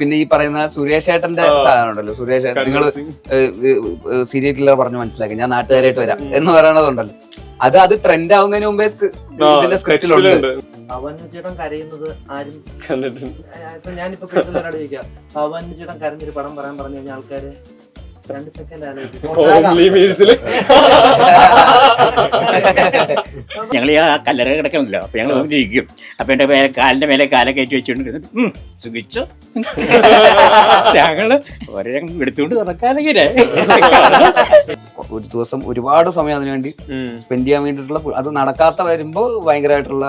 പിന്നെ ഈ പറയുന്ന സുരേഷ് ഏട്ടന്റെ സാധനം ഉണ്ടല്ലോ, സുരേഷ് ഏട്ടൻ നിങ്ങൾ സീരിയൽ കില്ലർ പറഞ്ഞ് മനസ്സിലാക്കി, ഞാൻ നാട്ടുകാരായിട്ട് വരാം എന്ന് പറയണതുണ്ടല്ലോ, അത് ട്രെൻഡ് ആവുന്നതിന് മുമ്പേ ഇതിന്റെ സ്ക്രിപ്റ്റിലുണ്ട്. പവൻ ചേട്ടൻ കരയുന്നത് ആരും കണ്ടിട്ടുണ്ട്. ഞാനിപ്പോ പേഴ്സണലായിട്ട് ചോദിക്കാം, പവൻ ചേട്ടൻ കരഞ്ഞൊരു പടം പറയാൻ പറഞ്ഞു കഴിഞ്ഞാൽ ആൾക്കാര് 2 സെക്കൻഡ് ഞങ്ങൾ ആ കല്ലറ കിടക്കണല്ലോ, അപ്പൊ ഞങ്ങൾ ഇരിക്കും. അപ്പൊ എന്റെ കാലിന്റെ മേലെ കാല കയറ്റി വെച്ചോണ്ട് സുഖിച്ചോ ഞങ്ങള് ഓരോ എടുത്തുകൊണ്ട് നടക്കാനെങ്കിലേ ഒരു ദിവസം ഒരുപാട് സമയം അതിനുവേണ്ടി സ്പെൻഡ് ചെയ്യാൻ വേണ്ടിയിട്ടുള്ള, അത് നടക്കാത്ത വരുമ്പോ ഭയങ്കരമായിട്ടുള്ള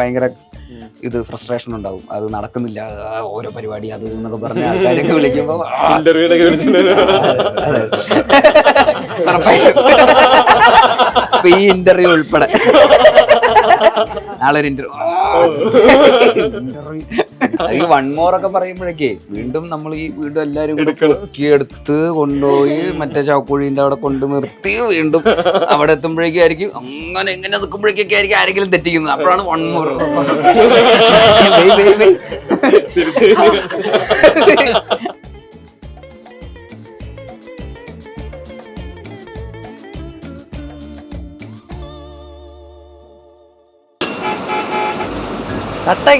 ഭയങ്കര ഇത് ഫ്രസ്ട്രേഷൻ ഉണ്ടാവും. അത് നടക്കുന്നില്ല, ഓരോ പരിപാടി അത് എന്നൊക്കെ പറഞ്ഞ ആൾക്കാരൊക്കെ വിളിക്കുമ്പോ ഈ ഇന്റർവ്യൂ ഉൾപ്പെടെ നാളെ ഒരു ഇന്റർവ്യൂ ഈ 1 more ഒക്കെ പറയുമ്പോഴേക്കേ വീണ്ടും നമ്മൾ ഈ വീണ്ടും എല്ലാരും എടുത്ത് കൊണ്ടുപോയി മറ്റേ ചാക്കുഴീന്റെ അവിടെ കൊണ്ട് നിർത്തി വീണ്ടും അവിടെ എത്തുമ്പോഴേക്കും ആയിരിക്കും അങ്ങനെ എങ്ങനെ നിൽക്കുമ്പോഴേക്കൊക്കെ ആയിരിക്കും ആരെങ്കിലും തെറ്റിക്കുന്നത്. അപ്പോഴാണ് 1 more.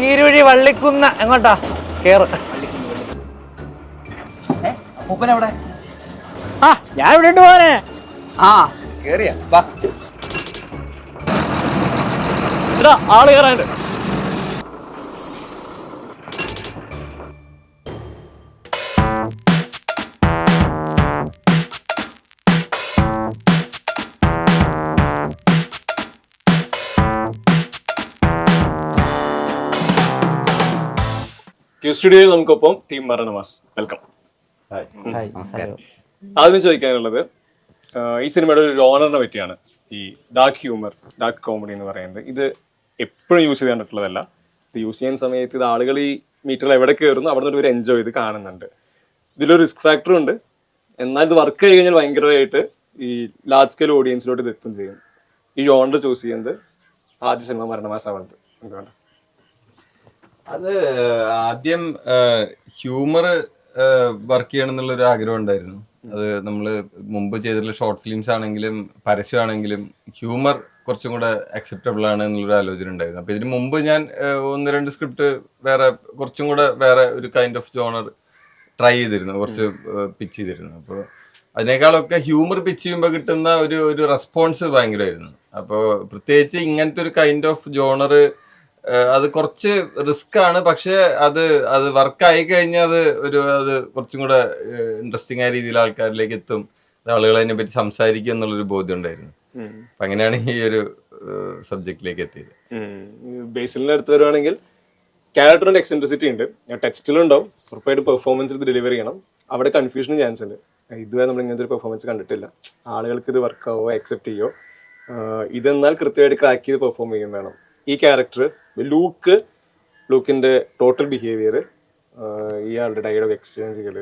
കീരുവഴി വള്ളിക്കുന്ന എങ്ങോട്ടാ കേറ്? മൂപ്പനവിടെ ഞാൻ ഇവിടെ ഉണ്ട് പോനെ. കേറിയ ആള് കയറാണ്ട്. സ്റ്റുഡിയോയിൽ നമുക്കൊപ്പം ടീം മരണമാസ്. വെൽക്കം. ആദ്യം ചോദിക്കാനുള്ളത് ഈ സിനിമയുടെ ഒരു ജോണറിനെ പറ്റിയാണ്. ഈ ഡാർക്ക് ഹ്യൂമർ, ഡാർക്ക് കോമഡി എന്ന് പറയുന്നത് ഇത് എപ്പോഴും യൂസ് ചെയ്യാൻ പറ്റുള്ളതല്ല. ഇത് യൂസ് ചെയ്യുന്ന സമയത്ത് ഇത് ആളുകൾ ഈ മീറ്ററിൽ എവിടെ കയറുന്നു അവിടെ നിന്ന് ഒരു എൻജോയ് ചെയ്ത് കാണുന്നുണ്ട്. ഇതിലൊരു റിസ്ക് ഫാക്ടറും ഉണ്ട്. എന്നാൽ ഇത് വർക്ക് ചെയ്ത് കഴിഞ്ഞാൽ ഭയങ്കരമായിട്ട് ഈ ലാർജ് സ്കെയിൽ ഓഡിയൻസിലോട്ട് ഇത് എത്തും ചെയ്യും. ഈ ജോണർ ചൂസ് ചെയ്യുന്നത് ആദ്യ സിനിമ മരണമാസ് ആവുന്നത് എന്തുകൊണ്ട്? അത് ആദ്യം ഹ്യൂമർ വർക്ക് ചെയ്യണം എന്നുള്ളൊരു ആഗ്രഹം ഉണ്ടായിരുന്നു. അത് നമ്മൾ മുമ്പ് ചെയ്തിട്ടുള്ള ഷോർട്ട് ഫിലിംസ് ആണെങ്കിലും പരസ്യമാണെങ്കിലും ഹ്യൂമർ കുറച്ചും കൂടെ അക്സെപ്റ്റബിൾ ആണ് എന്നുള്ളൊരു ആലോചന ഉണ്ടായിരുന്നു. അപ്പോൾ ഇതിന് മുമ്പ് ഞാൻ 1-2 സ്ക്രിപ്റ്റ് വേറെ കുറച്ചും കൂടെ വേറെ ഒരു കൈൻഡ് ഓഫ് ജോണർ ട്രൈ ചെയ്തിരുന്നു, കുറച്ച് പിച്ച് ചെയ്തിരുന്നു. അപ്പോൾ അതിനേക്കാളൊക്കെ ഹ്യൂമർ പിച്ച് ചെയ്യുമ്പോൾ കിട്ടുന്ന ഒരു റെസ്പോൺസ് ഭയങ്കരമായിരുന്നു. അപ്പോൾ പ്രത്യേകിച്ച് ഇങ്ങനത്തെ ഒരു കൈൻഡ് ഓഫ് ജോണർ അത് കുറച്ച് റിസ്ക് ആണ്. പക്ഷെ അത് വർക്കായി കഴിഞ്ഞാൽ അത് കുറച്ചും കൂടെ ഇൻട്രസ്റ്റിംഗ് ആയ രീതിയിൽ ആൾക്കാരിലേക്ക് എത്തും, ആളുകൾ അതിനെ പറ്റി സംസാരിക്കും എന്നുള്ളൊരു ബോധ്യം ഉണ്ടായിരുന്നു. അപ്പൊ അങ്ങനെയാണ് ഈ ഒരു സബ്ജക്റ്റിലേക്ക് എത്തിയത്. ബേസിലിന്റെ അടുത്ത് വരുവാണെങ്കിൽ ക്യാരക്ടറിന്റെ എക്സെൻട്രിസിറ്റി ഉണ്ട്, ടെക്സ്റ്റിലുണ്ടാവും, ഉറപ്പായിട്ട് പെർഫോമൻസിൽ ഇത് ഡെലിവർ ചെയ്യണം. അവിടെ കൺഫ്യൂഷനും ചാൻസ് ഉണ്ട്. ഇതുവരെ നമ്മൾ ഇങ്ങനത്തെ ഒരു പെർഫോമൻസ് കണ്ടിട്ടില്ല, ആളുകൾക്ക് ഇത് വർക്കാവോ അക്സെപ്റ്റ് ചെയ്യോ, ഇതെന്നാൽ കൃത്യമായിട്ട് ക്രാക്ക് ചെയ്ത് പെർഫോം ചെയ്യും വേണം. ഈ ക്യാരക്ടർ ലൂക്കിന്റെ ടോട്ടൽ ബിഹേവിയർ, ഇയാളുടെ ഡയലോഗ് എക്സ്ചേഞ്ചുകൾ,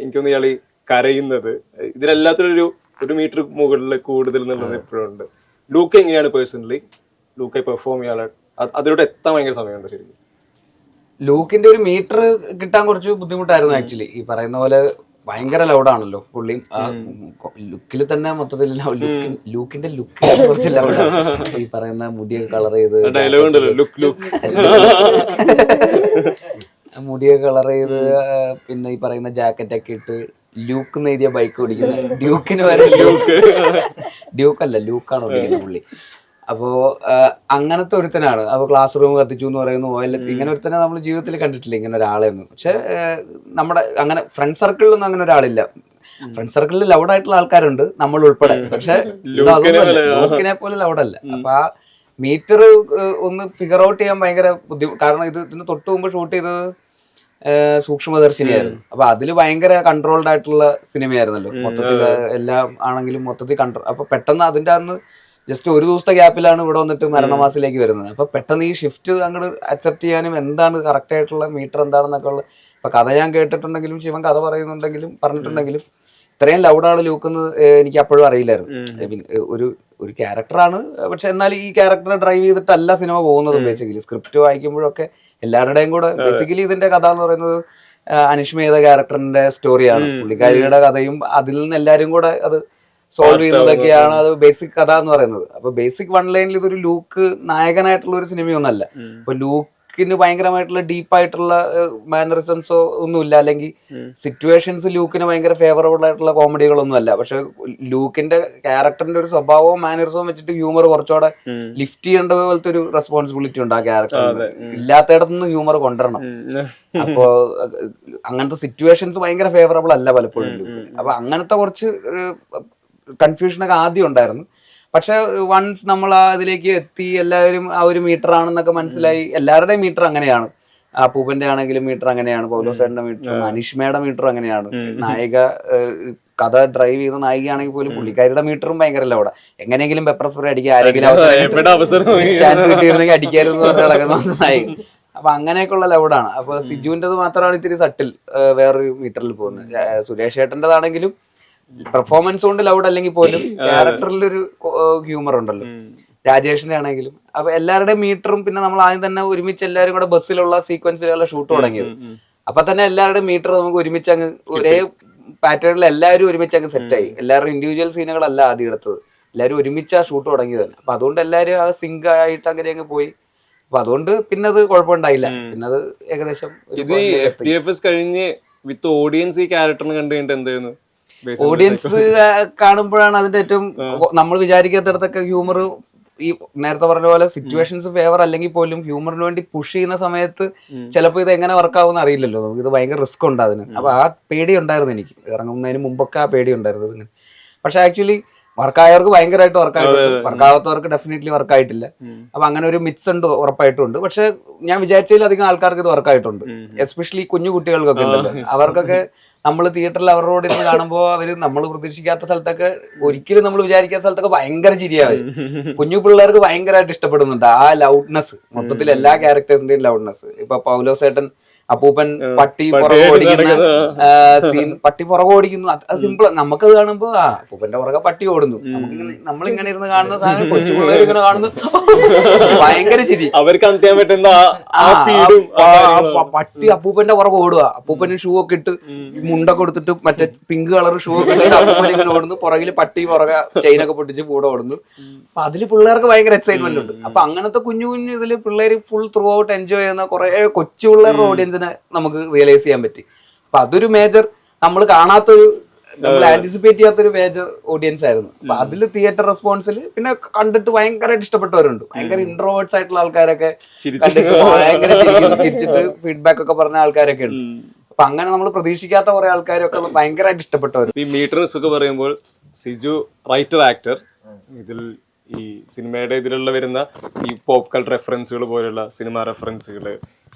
എനിക്കൊന്ന് ഇയാൾ കരയുന്നത്, ഇതിനെല്ലാത്തിനും ഒരു മീറ്റർ മുകളിൽ കൂടുതൽ എന്നുള്ളത് എപ്പോഴും ഉണ്ട്. ലൂക്ക് എങ്ങനെയാണ് പേഴ്സണലി ലൂക്കായി പെർഫോം ചെയ്യാൻ അതിലൂടെ എത്താൻ ഭയങ്കര സമയമുണ്ട് ശരിക്കും. ലൂക്കിന്റെ ഒരു മീറ്റർ കിട്ടാൻ കുറച്ച് ബുദ്ധിമുട്ടായിരുന്നു ആക്ച്വലി. ഈ പറയുന്ന പോലെ ഭയങ്കര ലൗഡാണല്ലോ പുള്ളി. ലുക്കിൽ തന്നെ മൊത്തത്തിൽ ലൂക്കിന്റെ ലുക്ക് കുറച്ച് ലൗഡാണ്. ഈ പറയുന്ന മുടിയൊക്കെ കളർ ചെയ്ത് പിന്നെ ഈ പറയുന്ന ജാക്കറ്റ് ഒക്കെ ഇട്ട് ലൂക്ക് എഴുതിയ ബൈക്ക് ഓടിക്കുന്ന ഡ്യൂക്കിന് വരെ ഡ്യൂക്കല്ല ലൂക്കാണ് ഓടിക്കുന്നത് പുള്ളി. അപ്പോ അങ്ങനത്തെ ഒരുത്തനാണ്. അപ്പൊ ക്ലാസ് റൂം കത്തിച്ചു എന്ന് പറയുന്നു, ഇങ്ങനെ ഒരുത്തനെ നമ്മൾ ജീവിതത്തിൽ കണ്ടിട്ടില്ല ഇങ്ങനെ ഒരാളെയൊന്നും. പക്ഷെ നമ്മുടെ അങ്ങനെ ഫ്രണ്ട് സർക്കിളിലൊന്നും അങ്ങനെ ഒരാളില്ല. ഫ്രണ്ട് സർക്കിളിൽ ലൗഡ് ആയിട്ടുള്ള ആൾക്കാരുണ്ട്, നമ്മൾ ഉൾപ്പെടെ. പക്ഷെ ലൂക്കിനെ പോലെ ലൗഡല്ല. അപ്പൊ ആ മീറ്റർ ഒന്ന് ഫിഗർ ഔട്ട് ചെയ്യാൻ ഭയങ്കര ബുദ്ധിമുട്ട്. കാരണം ഇതിന് തൊട്ട് മുമ്പ് ഷൂട്ട് ചെയ്തത് സൂക്ഷ്മദർശിനിയായിരുന്നു. അപ്പൊ അതില് ഭയങ്കര കൺട്രോൾഡ് ആയിട്ടുള്ള സിനിമയായിരുന്നല്ലോ മൊത്തത്തിൽ. എല്ലാം ആണെങ്കിലും മൊത്തത്തിൽ കൺട്രോൾ. അപ്പൊ പെട്ടെന്ന് അതിന്റെ അന്ന് ജസ്റ്റ് ഒരു ദിവസത്തെ ഗ്യാപ്പിലാണ് ഇവിടെ വന്നിട്ട് മരണമാസിലേക്ക് വരുന്നത്. അപ്പൊ പെട്ടെന്ന് ഈ ഷിഫ്റ്റ് അങ്ങോട്ട് അക്സെപ്റ്റ് ചെയ്യാനും എന്താണ് കറക്റ്റ് ആയിട്ടുള്ള മീറ്റർ എന്താണെന്നൊക്കെ ഉള്ള. ഇപ്പൊ കഥ ഞാൻ കേട്ടിട്ടുണ്ടെങ്കിലും ശിവൻ കഥ പറഞ്ഞിട്ടുണ്ടെങ്കിലും ഇത്രയും ലൗഡാണ് ലൂക്കെന്ന് എനിക്ക് അപ്പോഴും അറിയില്ലായിരുന്നു. ഒരു ക്യാരക്ടറാണ്, പക്ഷെ എന്നാൽ ഈ ക്യാരക്ടറെ ഡ്രൈവ് ചെയ്തിട്ടല്ല സിനിമ പോകുന്നത്. ബേസിക്കലി സ്ക്രിപ്റ്റ് വായിക്കുമ്പോഴൊക്കെ എല്ലാവരുടെയും കൂടെ ബേസിക്കലി ഇതിന്റെ കഥ എന്ന് പറയുന്നത് അനിഷ്മ ചെയ്ത ക്യാരക്ടറിന്റെ സ്റ്റോറിയാണ്. പുള്ളിക്കാരിയുടെ കഥയും അതിൽ നിന്ന് എല്ലാവരും കൂടെ അത് സോൾവ് ചെയ്യുന്നതൊക്കെയാണ് അത് ബേസിക് കഥ എന്ന് പറയുന്നത്. അപ്പൊ ബേസിക് വൺ ലൈനിൽ ഇതൊരു ലൂക്ക് നായകനായിട്ടുള്ള ഒരു സിനിമയൊന്നല്ല. അപ്പൊ ലൂക്കിന് ഭയങ്കരമായിട്ടുള്ള ഡീപ്പായിട്ടുള്ള മാനറിസംസോ ഒന്നുമില്ല, അല്ലെങ്കിൽ സിറ്റുവേഷൻസ് ലൂക്കിന് ഭയങ്കര ഫേവറബിൾ ആയിട്ടുള്ള കോമഡികളൊന്നും അല്ല. പക്ഷെ ലൂക്കിന്റെ ക്യാരക്ടറിന്റെ ഒരു സ്വഭാവവും മാനറിസവും വെച്ചിട്ട് ഹ്യൂമർ കുറച്ചുകൂടെ ലിഫ്റ്റ് ചെയ്യേണ്ട പോലത്തെ ഒരു റെസ്പോൺസിബിലിറ്റി ഉണ്ട് ആ ക്യാരക്ടറിന്. ഇല്ലാത്തയിടത്തുനിന്ന് ഹ്യൂമർ കൊണ്ടുവരണം. അപ്പോ അങ്ങനത്തെ സിറ്റുവേഷൻസ് ഭയങ്കര ഫേവറബിൾ അല്ല പലപ്പോഴും ലൂക്കിന്. അപ്പൊ അങ്ങനത്തെ കുറച്ച് കൺഫ്യൂഷനൊക്കെ ആദ്യം ഉണ്ടായിരുന്നു. പക്ഷെ വൺസ് നമ്മൾ അതിലേക്ക് എത്തി, എല്ലാവരും ആ ഒരു മീറ്റർ ആണെന്നൊക്കെ മനസ്സിലായി. എല്ലാവരുടെയും മീറ്റർ അങ്ങനെയാണ്. അപ്പൂപ്പന്റെ ആണെങ്കിലും മീറ്റർ അങ്ങനെയാണ്, പൗലോസേട്ടന്റെ മീറ്ററും അനിഷ്മയുടെ മീറ്ററും അങ്ങനെയാണ്. നായിക കഥ ഡ്രൈവ് ചെയ്യുന്ന നായികയാണെങ്കിൽ പോലും പുള്ളിക്കാരിയുടെ മീറ്ററും ഭയങ്കര ലൗഡാ. എങ്ങനെയെങ്കിലും പെപ്പർ സ്പ്രേ അടിക്കുക, ആരെങ്കിലും ചാൻസ് കിട്ടിയിരുന്നെങ്കിൽ അടിക്കായിരുന്നു പറഞ്ഞ് നടക്കുന്ന നായിക. അപ്പൊ അങ്ങനെയൊക്കെയുള്ള ലൗഡാണ്. അപ്പൊ സിജുവിൻ്റെത് മാത്രമാണ് ഇത്തിരി സട്ടിൽ വേറൊരു മീറ്ററിൽ പോകുന്നത്. സുരേഷ് ഏട്ടൻ്റെതാണെങ്കിലും പെർഫോമൻസ് കൊണ്ട് ലൗഡ് അല്ലെങ്കിൽ പോലും ക്യാരക്ടറിലൊരു ഹ്യൂമർ ഉണ്ടല്ലോ. രാജേഷിന്റെ ആണെങ്കിലും. അപ്പൊ എല്ലാവരുടെയും മീറ്ററും, പിന്നെ നമ്മൾ ആദ്യം തന്നെ ഒരുമിച്ച് എല്ലാവരും കൂടെ ബസ്സിലുള്ള സീക്വൻസിലുള്ള ഷൂട്ട് തുടങ്ങിയത്. അപ്പൊ തന്നെ എല്ലാവരുടെയും മീറ്റർ നമുക്ക് ഒരുമിച്ച് അങ്ങ് ഒരേ പാറ്റേണിൽ എല്ലാവരും ഒരുമിച്ച് അങ്ങ് സെറ്റായി. എല്ലാവരുടെ ഇൻഡിവിജ്വൽ സീനുകളല്ല ആദ്യം എടുത്തത്, എല്ലാവരും ഒരുമിച്ച് ആ ഷൂട്ട് തുടങ്ങിയത് തന്നെ. അപ്പൊ അതുകൊണ്ട് എല്ലാവരും ആ സിങ്ക് ആയിട്ട് അങ്ങനെ അങ്ങ് പോയി. അപ്പൊ അതുകൊണ്ട് പിന്നെ അത് കുഴപ്പമുണ്ടായില്ല. പിന്നെ അത് ഏകദേശം ഇത് FDFS കഴിഞ്ഞ് വിത്ത് ഓഡിയൻസ് ഈ ക്യാരക്ടറിന് കണ്ടു കഴിഞ്ഞിട്ട് എന്തായിരുന്നു? ഓഡിയൻസ് കാണുമ്പോഴാണ് അതിന്റെ ഏറ്റവും നമ്മൾ വിചാരിക്കാത്തടത്തൊക്കെ ഹ്യൂമർ, ഈ നേരത്തെ പറഞ്ഞ പോലെ സിറ്റുവേഷൻസ് ഫേവർ അല്ലെങ്കിൽ പോലും ഹ്യൂമറിന് വേണ്ടി പുഷ് ചെയ്യുന്ന സമയത്ത് ചിലപ്പോൾ ഇത് എങ്ങനെ വർക്കാവുമെന്ന് അറിയില്ലല്ലോ. നമുക്ക് ഇത് ഭയങ്കര റിസ്ക് ഉണ്ട് അതിന്. അപ്പൊ ആ പേടി ഉണ്ടായിരുന്നു എനിക്ക് ഇറങ്ങുന്നതിന് മുമ്പൊക്കെ. ആ പേടി ഉണ്ടായിരുന്നു ഇങ്ങനെ. പക്ഷെ ആക്ച്വലി വർക്കായവർക്ക് ഭയങ്കരമായിട്ട് വർക്കായിട്ടുണ്ട്, വർക്കാവാത്തവർക്ക് ഡെഫിനറ്റ്ലി വർക്കായിട്ടില്ല. അപ്പൊ അങ്ങനെ ഒരു മിക്സ് ഉണ്ട്, ഉറപ്പായിട്ടും ഉണ്ട്. പക്ഷെ ഞാൻ വിചാരിച്ചതിലധികം ആൾക്കാർക്ക് ഇത് വർക്കായിട്ടുണ്ട്. എസ്പെഷ്യലി കുഞ്ഞു കുട്ടികൾക്കൊക്കെ ഉണ്ടല്ലോ, അവർക്കൊക്കെ നമ്മൾ തിയേറ്ററിൽ അവരുടെ കൂടെ ഇരുന്ന് കാണുമ്പോൾ അവര് നമ്മൾ പ്രതീക്ഷിക്കാത്ത സ്ഥലത്തൊക്കെ, ഒരിക്കലും നമ്മൾ വിചാരിക്കാത്ത സ്ഥലത്തൊക്കെ ഭയങ്കര ചിരിയാവും. കുഞ്ഞു പിള്ളേർക്ക് ഭയങ്കരമായിട്ട് ഇഷ്ടപ്പെടുന്നുണ്ട് ആ ലൗഡ്നെസ്, മൊത്തത്തിൽ എല്ലാ ക്യാരക്ടേഴ്സിന്റെയും ലൗഡ്നെസ്. ഇപ്പൊ പൗലോസേട്ടൻ അപ്പൂപ്പൻ പട്ടി പുറകെ ഓടിക്കുന്ന സീൻ, പട്ടി പുറകെ ഓടിക്കുന്നു, അത് സിമ്പിൾ. നമുക്കത് കാണുമ്പോ ആ അപ്പൂപ്പന്റെ പുറകെ പട്ടി ഓടുന്നു, നമുക്കിങ്ങനെ നമ്മളിങ്ങനെ ഇരുന്ന് കാണുന്ന സാധനം കൊച്ചു പിള്ളേർ ഇങ്ങനെ കാണുന്നു, ഭയങ്കര ചിരി. അവർക്ക് ചെയ്യാൻ പറ്റുന്ന പട്ടി അപ്പൂപ്പന്റെ പുറകെ ഓടുക, അപ്പൂപ്പന് ഷൂ ഒക്കെ ഇട്ട് മുണ്ടൊക്കെ കൊടുത്തിട്ട് മറ്റേ പിങ്ക് കളർ ഷൂ ഒക്കെ ഇട്ടിട്ട് അപ്പൂപ്പൻ ഇങ്ങനെ ഓടുന്നു, പുറകില് പട്ടി പുറകെ ചെയിനൊക്കെ പൊട്ടിച്ച് കൂടെ ഓടുന്നു. അപ്പൊ അതില് പിള്ളേർക്ക് ഭയങ്കര എക്സൈറ്റ്മെന്റ് ഉണ്ട്. അപ്പൊ അങ്ങനത്തെ കുഞ്ഞു കുഞ്ഞു ഇതില് പിള്ളേര് ഫുൾ ത്രൂ ഔട്ട് എൻജോയ് ചെയ്യുന്ന കുറെ കൊച്ചു പിള്ളേരുടെ ഓഡിയൻസിനെ നമുക്ക് റിയലൈസ് ചെയ്യാൻ പറ്റി. അപ്പൊ അതൊരു മേജർ, നമ്മൾ കാണാത്തൊരു, നമ്മൾ ആന്റിസിപ്പേറ്റ് ചെയ്യാത്തൊരു മേജർ ഓഡിയൻസ് ആയിരുന്നു. അപ്പൊ അതില് തിയേറ്റർ റെസ്പോൺസിൽ പിന്നെ കണ്ടിട്ട് ഭയങ്കരമായിട്ട് ഇഷ്ടപ്പെട്ടവരുണ്ട്. ഭയങ്കര ഇൻട്രോവേർട്സ് ആയിട്ടുള്ള ആൾക്കാരൊക്കെ കണ്ടിട്ട് ഭയങ്കര ചിരിച്ചിട്ട് ഫീഡ്ബാക്ക് ഒക്കെ പറഞ്ഞ ആൾക്കാരൊക്കെ ഉണ്ട്. അപ്പൊ അങ്ങനെ നമ്മൾ പ്രതീക്ഷിക്കാത്ത കുറെ ആൾക്കാരൊക്കെ ഭയങ്കരമായിട്ട് ഇഷ്ടപ്പെട്ടവർ. ഈ മീറ്റർനെസ് ഒക്കെ പറയുമ്പോൾ സിജു റൈറ്റർ ആക്ടർ, ഇതിൽ ഈ സിനിമയുടെ ഇതിലുള്ള വരുന്ന ഈ പോപ്പ് കൾച്ചർ റെഫറൻസുകൾ പോലുള്ള സിനിമ റെഫറൻസുകൾ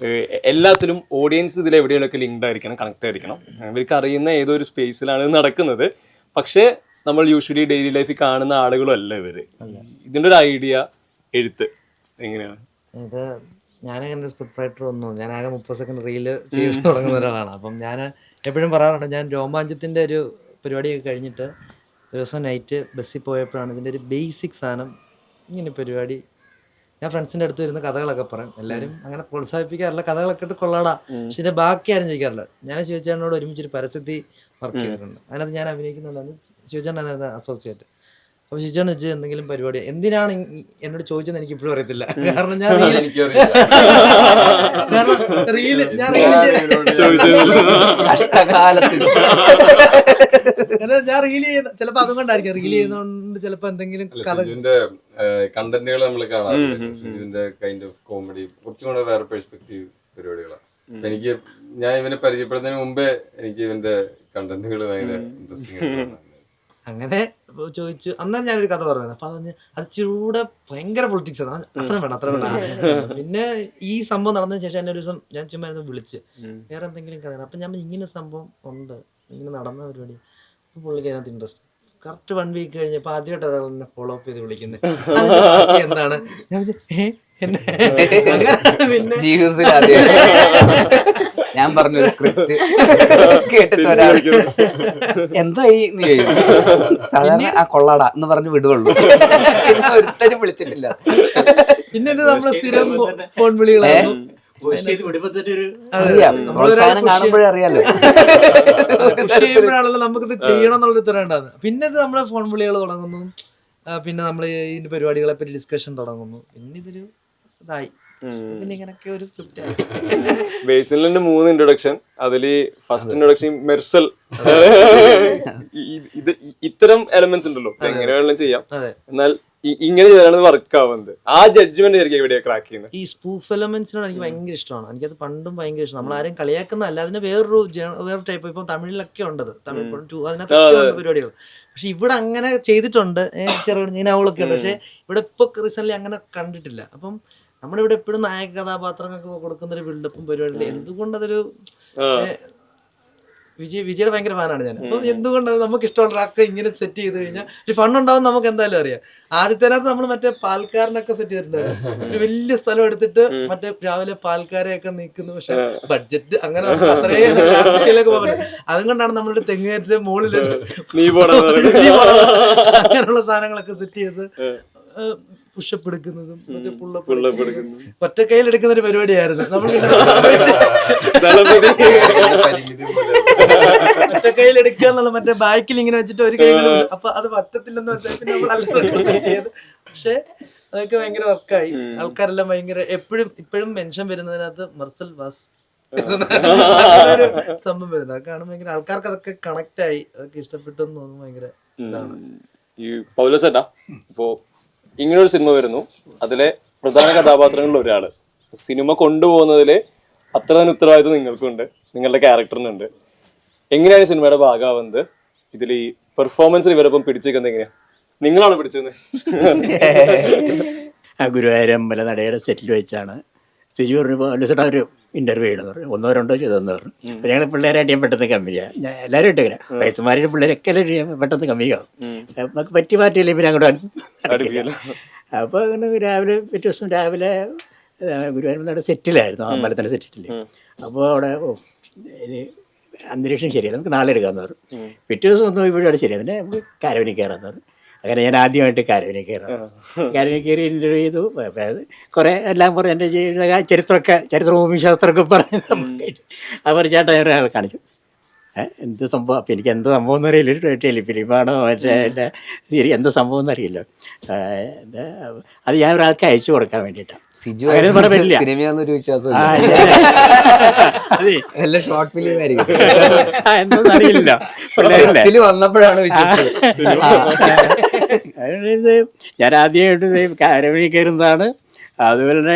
എല്ലാത്തിലും ഓഡിയൻസ് ഇതിൽ എവിടെയൊക്കെ ലിങ്ക്ഡ് ആയിരിക്കണം, കണക്ട് ആയിരിക്കണം. ഇവർക്ക് അറിയുന്ന ഏതോ ഒരു സ്പേസിലാണ് നടക്കുന്നത്. പക്ഷേ നമ്മൾ യൂഷ്വലി ഡെയിലി ലൈഫിൽ കാണുന്ന ആളുകളും അല്ല ഇവര്. ഇതിന്റെ ഒരു ഐഡിയ എഴുത്ത് എങ്ങനെയാണ്? ഇത് ഞാനങ്ങനെ സ്ക്രിപ്റ്റ് റൈറ്റർ ഒന്നും, ഞാൻ ആകെ 30 സെക്കൻഡ് റീല് ചെയ്ത് തുടങ്ങുന്ന ഒരാളാണ്. അപ്പം ഞാൻ എപ്പോഴും പറയാറുണ്ട്, ഞാൻ രോമാഞ്ചത്തിൻ്റെ ഒരു പരിപാടിയൊക്കെ കഴിഞ്ഞിട്ട് ദിവസം നൈറ്റ് ബസ്സിൽ പോയപ്പോഴാണ് ഇതിൻ്റെ ഒരു ബേസിക് സാധനം, ഇങ്ങനെ പരിപാടി. ഞാൻ ഫ്രണ്ട്സിൻ്റെ അടുത്ത് വരുന്ന കഥകളൊക്കെ പറയും, എല്ലാവരും അങ്ങനെ പ്രോത്സാഹിപ്പിക്കാറില്ല, കഥകളൊക്കെ ഇട്ട് കൊള്ളാടാ, പക്ഷെ ഇതിൻ്റെ ബാക്കി ആരും ചോദിക്കാറില്ല. ഞാൻ ശിവചേട്ടനോട് ഒരുമിച്ചൊരു പരസ്യത്തിൽ വർക്ക് ചെയ്തിട്ടുണ്ട്, അതിനകത്ത് ഞാൻ അഭിനയിക്കുന്നുണ്ടായിരുന്നു. ശിവചേട്ടൻ അസോസിയേറ്റ്. അപ്പോൾ ശിവചേട്ടൻ വെച്ച് എന്തെങ്കിലും പരിപാടി എന്തിനാണ് എന്നോട് ചോദിച്ചതെന്ന് എനിക്ക് ഇപ്പോഴും അറിയത്തില്ല. കാരണം ഞാൻ റീൽ ചെയ്യുന്ന ചിലപ്പോ അതുകൊണ്ടായിരിക്കും, റീൽ ചെയ്യുന്നതുകൊണ്ട് ചിലപ്പോ എന്തെങ്കിലും കണ്ടന്റുകൾ നമ്മൾ കാണാറുണ്ട്. കൈൻഡ് ഓഫ് കോമഡി കുറച്ചും കൂടെ വേറെ പെർസ്പെക്റ്റീവ് പരിപാടികളാണ്. എനിക്ക് ഞാൻ ഇവനെ പരിചയപ്പെടുന്നതിന് മുമ്പേ എനിക്ക് ഇവന്റെ കണ്ടന്റുകൾ ഭയങ്കര ഇൻട്രസ്റ്റിംഗ്. അങ്ങനെ ചോദിച്ചു. അന്നേരം ഞാനൊരു കഥ പറഞ്ഞത്. അപ്പൊ അത് ചൂടെ ഭയങ്കര പൊളിറ്റിക്സ് ആണ്, അത്ര വേണം. പിന്നെ ഈ സംഭവം നടന്നതിന് ശേഷം എന്നെ ഒരു ദിവസം ഞാൻ ചുമ്മാ വിളിച്ച് വേറെ എന്തെങ്കിലും കഥ, അപ്പൊ ഞാൻ ഇങ്ങനെ സംഭവം ഉണ്ട്, ഇങ്ങനെ നടന്ന പരിപാടി. അപ്പൊ പുള്ളിക്ക് അതിനകത്ത് ഇൻട്രസ്റ്റ്. കറക്റ്റ് 1 വീക്ക് കഴിഞ്ഞപ്പോൾ ആദ്യമായിട്ട് ഒരാൾ എന്നെ ഫോളോ അപ്പ് ചെയ്ത് വിളിക്കുന്നത്. എന്താണ് പിന്നെ ജീവിതത്തിൽ ഞാൻ പറഞ്ഞൊരു സ്ക്രിപ്റ്റ് കേട്ടിട്ട് ഒരാൾ എന്തായി നീ സാധാരണ ആ കൊള്ളാടാ എന്ന് പറഞ്ഞ് വിടുകയുള്ളൂ, ഒരുത്തരും വിളിച്ചിട്ടില്ല. പിന്നെ ഇത് നമ്മള് സ്ഥിരം ഫോൺ വിളികളായിരുന്നു. അറിയാം, പ്രോത്സാഹനം കാണുമ്പോഴേ അറിയാലോ. പുഷ് ചെയ്യുമ്പോഴാണല്ലോ നമുക്കിത് ചെയ്യണം എന്നുള്ളൊരു ഉത്തരം ഉണ്ടാകുന്നത്. പിന്നെ ഇത് നമ്മളെ ഫോൺ വിളികൾ തുടങ്ങുന്നു, പിന്നെ നമ്മൾ ഇതിന്റെ പരിപാടികളെ പറ്റി ഡിസ്കഷൻ തുടങ്ങുന്നു, പിന്നെ ഇതൊരു ഇതായി, പിന്നെ ഇങ്ങനൊക്കെ ഒരു സ്ക്രിപ്റ്റ് ആയി. ബേസിലിന്റെ 3 ഇൻട്രൊഡക്ഷൻ, അതില് ഫസ്റ്റ് ഇൻട്രൊഡക്ഷൻ മെർസൽ, ഇത് ഇത്തരം എലമെന്റ്സ് ഉണ്ടല്ലോ, എങ്ങനെ വേണമെങ്കിലും ചെയ്യാം, എന്നാൽ ഇങ്ങനെ ചെയ്താണ് വർക്ക് ആവുന്നത്. ആ ജഡ്ജ്മെന്റ് ആയിരിക്കും എവിടെയാ ക്രാക്ക് ചെയ്യുന്നത്. ഈ സ്പൂഫ് എലമെന്റ്സിനോട് എനിക്ക് ഭയങ്കര ഇഷ്ടമാണ്. എനിക്കത് പണ്ടും ഭയങ്കര ഇഷ്ടം. നമ്മൾ ആരും കളിയാക്കുന്നതല്ല, അതിന് വേറെ ടൈപ്പ്. ഇപ്പം തമിഴിലൊക്കെ ഉണ്ടത്, തമിഴ് അതിനകത്തൊക്കെ ഉണ്ട് പരിപാടികൾ. പക്ഷെ ഇവിടെ അങ്ങനെ ചെയ്തിട്ടുണ്ട്, ചെറുങ്ങനെ അവളൊക്കെ ഉണ്ട്. പക്ഷെ ഇവിടെ ഇപ്പൊ റീസെന്റ് അങ്ങനെ കണ്ടിട്ടില്ല. അപ്പം നമ്മളിവിടെ എപ്പോഴും നായക കഥാപാത്രങ്ങൾക്ക് കൊടുക്കുന്ന ഒരു ബിൽഡപ്പും പരിപാടിയില്ല. എന്തുകൊണ്ട് അതൊരു വിജയുടെ ഭയങ്കര ഫാനാണ് ഞാൻ. അപ്പം എന്തുകൊണ്ടത് നമുക്ക് ഇഷ്ടമുള്ള ട്രാക്ക് ഇങ്ങനെ സെറ്റ് ചെയ്ത് കഴിഞ്ഞാൽ ഒരു ഫണ്ണുണ്ടാവും. നമുക്ക് എന്തായാലും അറിയാം. ആദ്യത്തേനകത്ത് നമ്മൾ മറ്റേ പാൽക്കാരനൊക്കെ സെറ്റ് ചെയ്തിട്ടുണ്ടായിരുന്നു. ഒരു വലിയ സ്ഥലം എടുത്തിട്ട് മറ്റേ രാവിലെ പാൽക്കാരെയൊക്കെ നിൽക്കുന്നു. പക്ഷെ ബഡ്ജറ്റ് അങ്ങനെ നമുക്ക് അത്രയും സ്കെയിലൊക്കെ പോകുന്നത്. അതുകൊണ്ടാണ് നമ്മളുടെ തെങ്ങേറ്റിന്റെ മുകളിൽ അങ്ങനെയുള്ള സാധനങ്ങളൊക്കെ സെറ്റ് ചെയ്ത് പുഷപ്പ് എടുക്കുന്നതും മറ്റേ പുള്ളപ്പ് ഒറ്റ കയ്യിൽ എടുക്കുന്ന ഒരു പരിപാടിയായിരുന്നു. നമ്മൾ ഒറ്റ കയ്യിൽ എടുക്കുക എന്നുള്ള മറ്റേ ബാക്കിൽ ഇങ്ങനെ വെച്ചിട്ട് ഒരു കൈ, അപ്പൊ അത് പറ്റത്തില്ലെന്ന് വെച്ചാൽ പിന്നെ നമ്മൾ അല്ലാതെ സെറ്റ് ചെയ്ത്. പക്ഷെ അതൊക്കെ ഭയങ്കര വർക്കായി. ആൾക്കാരെല്ലാം ഭയങ്കര ഇപ്പോഴും മെൻഷൻ വരുന്നതിനകത്ത് മെർസൽ വാസ് ഒരു സംഭവം വരുന്നത്. അത് കാണുമ്പോൾ ഭയങ്കര ആൾക്കാർക്ക് അതൊക്കെ കണക്ട് ആയി, അതൊക്കെ ഇഷ്ടപ്പെട്ടു എന്ന് തോന്നുന്നു. ഭയങ്കര ഇതാണ് ഈ പൗലോസേട്ടാ. ഇപ്പോ ഇങ്ങനൊരു സിനിമ വരുന്നു, അതിലെ പ്രധാന കഥാപാത്രങ്ങളിൽ ഒരാള് സിനിമ കൊണ്ടുപോകുന്നതില് അത്ര തന്നെ ഉത്തരവാദിത്വം നിങ്ങൾക്കുണ്ട്, നിങ്ങളുടെ ക്യാരക്ടറിനുണ്ട്. എങ്ങനെയാണ് സിനിമയുടെ ഭാഗമാവുന്നത്? ഇതിൽ ഈ പെർഫോമൻസിൽ ഇവരൊപ്പം പിടിച്ചേക്കുന്നത് എങ്ങനെയാ? നിങ്ങളാണ് പിടിച്ചത്? ഗുരുവായൂരമ്പല നടയുടെ സെറ്റിൽ വെച്ചാണ് സ്റ്റിജി പറഞ്ഞപ്പോൾ അല്ലേട്ടാ ഒരു ഇന്റർവ്യൂ ചെയ്യണമെന്ന് പറഞ്ഞു. 1 or 2 ചെയ്തെന്ന് പറഞ്ഞു. അപ്പോൾ ഞങ്ങൾ പിള്ളേരായിട്ട് ഞാൻ പെട്ടെന്ന് കമ്പനിയാണ്. ഞാൻ എല്ലാവരും ഇട്ട് ഇങ്ങനെ വയസ്സുമാരുടെ പിള്ളേരൊക്കെ പെട്ടെന്ന് കമ്പനിയാവും. നമുക്ക് പറ്റി പാർട്ടിയില്ലേ പിന്നെ അങ്ങോട്ട് അടുക്കില്ല. അപ്പോൾ അങ്ങനെ രാവിലെ പിറ്റേ ദിവസം രാവിലെ ഗുരുവായൂരമ്പല സെറ്റിലായിരുന്നു, അമ്പലത്തിൻ്റെ സെറ്റിൽ. അപ്പോൾ അവിടെ ഇത് അന്തരീക്ഷം ശരിയല്ല, നമുക്ക് നാളെ എടുക്കാമെന്ന് പറഞ്ഞു. പിറ്റേ ദിവസം ഒന്നും ഇവിടെ ശരിയാണ്, പിന്നെ നമുക്ക് കാരവനിൽ കയറാമെന്ന് പറഞ്ഞു. അങ്ങനെ ഞാൻ ആദ്യമായിട്ട് കാരവനിൽ കയറി ഇൻ്റർവ്യൂ ചെയ്തു. അതായത് കുറേ എല്ലാം പറഞ്ഞ് എൻ്റെ ചരിത്രവും ഭൂമിശാസ്ത്രമൊക്കെ പറഞ്ഞ് അവർ ചേട്ടാ ഒരാൾ കാണിച്ചു. എന്ത് സംഭവം, അപ്പം എനിക്ക് എന്ത് സംഭവം എന്ന് അറിയില്ല, ടെലിഫിലിമാണോ മറ്റേ ശരി എന്ത് സംഭവം എന്നറിയില്ല. അത് ഞാൻ ഒരാൾക്ക് അയച്ചു കൊടുക്കാൻ വേണ്ടിയിട്ടാണ്. അറിയില്ല വന്നപ്പോഴാണ് ഞാൻ ആദ്യമായിട്ട് കാരവനിൽ കയറുന്നതാണ്. അതുപോലെ തന്നെ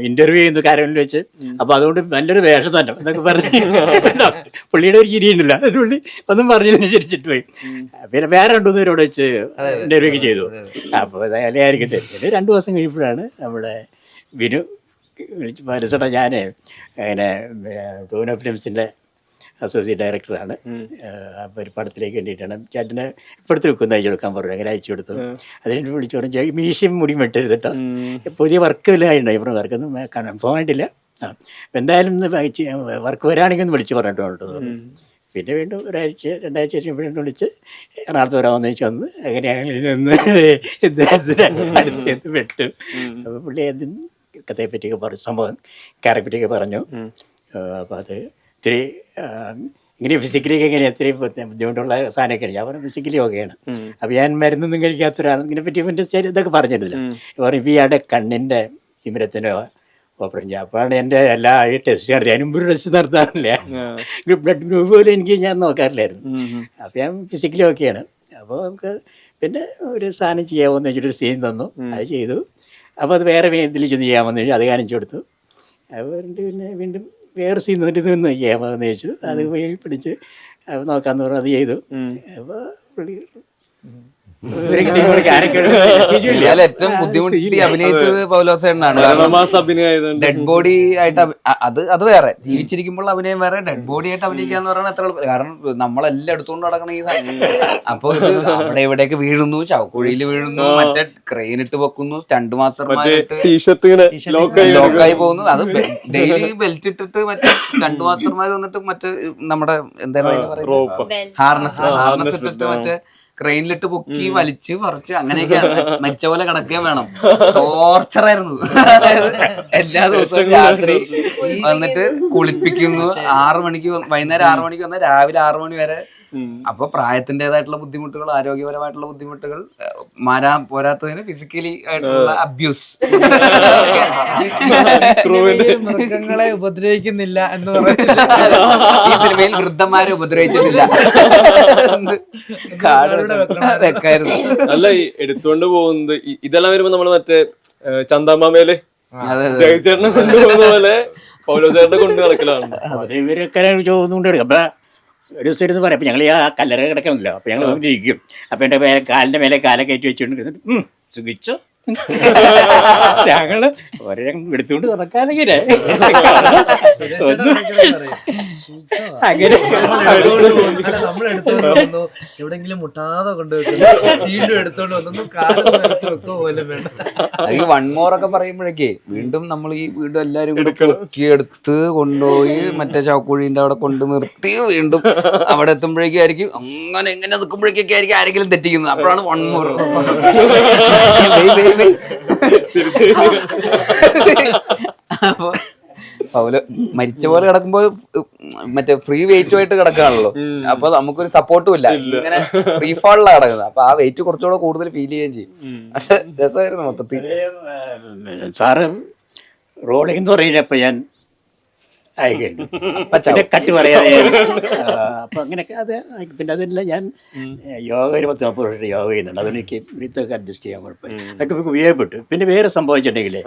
ഇന്റർവ്യൂ ചെയ്യുന്നു കാരവനിൽ വെച്ച്. അപ്പൊ അതുകൊണ്ട് നല്ലൊരു വേഷം തന്നെ എന്നൊക്കെ പറഞ്ഞ് പുള്ളിയുടെ ഒരു ചിരിയുണ്ടല്ലോ, അത് പുള്ളി ഒന്നും പറഞ്ഞില്ല, ചിരിച്ചിട്ട് പോയി. പിന്നെ വേറെ 2 പേരോട് വെച്ച് ഇന്റർവ്യൂ ഒക്കെ ചെയ്തു. അപ്പോൾ അതായാലും ആയിരിക്കട്ടെ. പിന്നെ 2 ദിവസം കഴിയുമ്പോഴാണ് നമ്മുടെ വിനു വിളിച്ച് മനസ്സോടെ ഞാൻ അങ്ങനെ ടൂനോ ഫിലിംസിൻ്റെ അസോസിയേറ്റ് ഡയറക്ടറാണ്. അപ്പോൾ ഒരു പടത്തിലേക്ക് വേണ്ടിയിട്ടാണ് ചേട്ടനെ ഇപ്പോഴത്തെ വെക്കുന്ന അയച്ചു കൊടുക്കാൻ പറഞ്ഞു. അങ്ങനെ അയച്ചു കൊടുത്തു. അതിന് വിളിച്ചു പറഞ്ഞു മീശയും മുടി വെട്ടരുത് കേട്ടോ, പുതിയ വർക്ക് വല്ല ആയിട്ടുണ്ടോ? ഇപ്പോൾ വർക്കൊന്നും കൺഫേം ആയിട്ടില്ല. എന്തായാലും വർക്ക് വരാണെങ്കിൽ ഒന്ന് വിളിച്ച് പറഞ്ഞിട്ട് കേട്ടോ. പിന്നെ വീണ്ടും 2-2 ആഴ്ച വീണ്ടും വിളിച്ച് എറണാകുളത്ത് വരാമെന്ന് വെച്ച് വന്ന് അങ്ങനെയാണെങ്കിൽ നിന്ന് അടുത്ത് വെട്ടു. അപ്പോൾ പുള്ളി കഥയെ പറ്റിയൊക്കെ പറഞ്ഞു, സംഭവം ക്യാരക്ടറെ പറ്റിയൊക്കെ പറഞ്ഞു. അപ്പോൾ അത് ഇത്തിരി ഇങ്ങനെ ഫിസിക്കലിയൊക്കെ ഇങ്ങനെ ഇത്തിരി ബുദ്ധിമുട്ടുള്ള സാധനമൊക്കെയാണ്. ഞാൻ പറഞ്ഞു ഫിസിക്കലി ഓക്കെയാണ്. അപ്പോൾ ഞാൻ മരുന്നൊന്നും കഴിക്കാത്ത ഒരാൾ ഇതിനെ പറ്റി ഇതൊക്കെ പറഞ്ഞിട്ടില്ല. പറയും ഇയാളുടെ കണ്ണിൻ്റെ തിമിരത്തിനോ ഓപ്പറേഷൻ ചെയ്യാം. അപ്പോഴാണ് എൻ്റെ എല്ലാ ഈ ടെസ്റ്റ് നടത്തി. അതിന് മുമ്പ് ടെസ്റ്റ് നടത്താറില്ല, ബ്ലഡ് ഗ്രൂപ്പ് പോലും എനിക്ക് ഞാൻ നോക്കാറില്ലായിരുന്നു. അപ്പോൾ ഞാൻ ഫിസിക്കലി ഓക്കെയാണ്. അപ്പോൾ നമുക്ക് പിന്നെ ഒരു സാധനം ചെയ്യാമെന്ന് വെച്ചിട്ടൊരു സീൻ തന്നു, അത് ചെയ്തു. അപ്പോൾ അത് വേറെ ഇതിൽ ചെന്ന് ചെയ്യാമെന്ന് ചോദിച്ചു, അത് കാണിച്ചു കൊടുത്തു. അപ്പോൾ പിന്നെ വീണ്ടും വേറെ സീൻ തന്നിട്ട് ഇതൊന്ന് ചെയ്യാമെന്ന് ചോദിച്ചു, അത് പിടിച്ച് നോക്കാമെന്ന് പറഞ്ഞു, അത് ചെയ്തു. അപ്പോൾ പുള്ളി ഏറ്റവും ബുദ്ധിമുട്ടി അഭിനയിച്ചത് പൗലോസേട്ടനാണ്. ഡെഡ് ബോഡി ആയിട്ട് അത് വേറെ, ജീവിച്ചിരിക്കുമ്പോൾ അഭിനയം വേറെ, ഡെഡ് ബോഡി ആയിട്ട് അഭിനയിക്കാന്ന് പറയുന്നത് എത്ര, കാരണം നമ്മളെല്ലാം എടുത്തുകൊണ്ട് നടക്കണം ഈ സാധനം. അപ്പൊ ഇത് അവിടെ ഇവിടെയൊക്കെ വീഴുന്നു, ചവക്കുഴിയിൽ വീഴുന്നു, മറ്റേ ക്രെയിനിട്ട് വെക്കുന്നു, സ്റ്റണ്ട് മാസ്റ്റർമാരായിട്ട് ലോക്കായി പോകുന്നു. അത് ഡെയിലി ബെൽറ്റ് ഇട്ടിട്ട് മറ്റേ സ്റ്റണ്ട് മാസ്റ്റർമാർ വന്നിട്ട് മറ്റേ നമ്മുടെ എന്താണ് ഹാർനസ് ഇട്ടിട്ട് മറ്റേ ക്രെയിനിലിട്ട് പൊക്കി വലിച്ച് പറിച്ച് അങ്ങനെയൊക്കെയാണ്. മരിച്ച പോലെ കിടക്കുകയും വേണം. ടോർച്ചറായിരുന്നു. എല്ലാ ദിവസവും രാത്രി വന്നിട്ട് കുളിപ്പിക്കുന്നു. 6 മണിക്ക് വൈകുന്നേരം 6 മണിക്ക് വന്നാൽ രാവിലെ 6 മണി വരെ. അപ്പൊ പ്രായത്തിൻ്റെതായിട്ടുള്ള ബുദ്ധിമുട്ടുകൾ, ആരോഗ്യപരമായിട്ടുള്ള ബുദ്ധിമുട്ടുകൾ, പോരാത്തതിന് ഫിസിക്കലി ആയിട്ടുള്ള അബ്യൂസ്. മൃഗങ്ങളെ ഉപദ്രവിക്കുന്നില്ല എന്ന് പറയുന്നത് ഈ സിനിമയിൽ വൃദ്ധന്മാരെ ഉപദ്രവിച്ചിട്ടില്ല. കാട് വെക്കായിരുന്നു. അല്ല, ഈ എടുത്തോണ്ട് പോകുന്നത് ഇതെല്ലാം വരുമ്പോ നമ്മള് മറ്റേ ചന്ദാമാമേല് ജയചേട്ടനെ കൊണ്ടുപോകുന്ന പോലെ പൗലോസേട്ടനെ കൊണ്ട് നടക്കലാണ്. അത് ഇവരൊക്കെ ചോദിച്ചുകൊണ്ട് എടുക്കും. അപ്പൊ ഒരു ദിവസം ഇരുന്ന് പറയാം. അപ്പം ഞങ്ങൾ ആ കല്ലറ കിടക്കണമല്ലോ. അപ്പം ഞങ്ങൾ ഇരിക്കും. അപ്പം എൻ്റെ കാലിൻ്റെ മേലെ കാല കയറ്റി വെച്ചുകൊണ്ട് സുഖിച്ചോ ഞങ്ങൾ ഒരേ എടുത്തുകൊണ്ട് നടക്കാനെങ്ങനെ അങ്ങനെ നമ്മൾ എടുത്തോണ്ട് വന്നു, എവിടെങ്കിലും മുട്ടാതെ കൊണ്ടുവെക്കുന്നു, വീണ്ടും എടുത്തോണ്ട് വന്നു, കാലം വെക്കോ പോലും വേണ്ട. ഈ 1 more ഒക്കെ പറയുമ്പോഴേക്കേ വീണ്ടും നമ്മൾ വീണ്ടും എല്ലാരും കൂടെ പൊക്കിയെടുത്ത് കൊണ്ടുപോയി മറ്റേ ചാക്കുഴീന്റെ അവിടെ കൊണ്ട് നിർത്തി വീണ്ടും അവിടെ എത്തുമ്പോഴേക്കും ആയിരിക്കും അങ്ങനെ എങ്ങനെ നിൽക്കുമ്പോഴേക്കൊക്കെ ആയിരിക്കും ആരെങ്കിലും തെറ്റിക്കുന്നത്. അപ്പോഴാണ് 1 more. അപ്പൊ പൗലോ മരിച്ച പോലെ കിടക്കുമ്പോ മറ്റേ ഫ്രീ വെയിറ്റുമായിട്ട് കിടക്കുകയാണല്ലോ. അപ്പൊ നമുക്കൊരു സപ്പോർട്ടും ഇല്ല, ഇങ്ങനെ ഫ്രീ ഫാളിലാണ് കിടക്കുന്നത്. അപ്പൊ ആ വെയിറ്റ് കുറച്ചുകൂടെ കൂടുതൽ ഫീൽ ചെയ്യുകയും ചെയ്യും. പക്ഷെ രസമായിരുന്നു മൊത്തത്തിൽ. സാറ് റോളിംഗ് എന്ന് പറയുന്നപ്പോ ഞാൻ അയക്കുന്നു പിന്നെ കട്ട് പറയാതെ അപ്പൊ അങ്ങനെയൊക്കെ അത് പിന്നെ അതല്ല ഞാൻ യോഗ ഒരു 30-40 വർഷം യോഗ ചെയ്യുന്നുണ്ട്. അതുകൊണ്ട് എനിക്ക് ഇതൊക്കെ അഡ്ജസ്റ്റ് ചെയ്യാൻ കുഴപ്പമില്ല. അതൊക്കെ നമുക്ക് ഉപയോഗപ്പെട്ടു. പിന്നെ വേറെ സംഭവിച്ചിട്ടുണ്ടെങ്കിൽ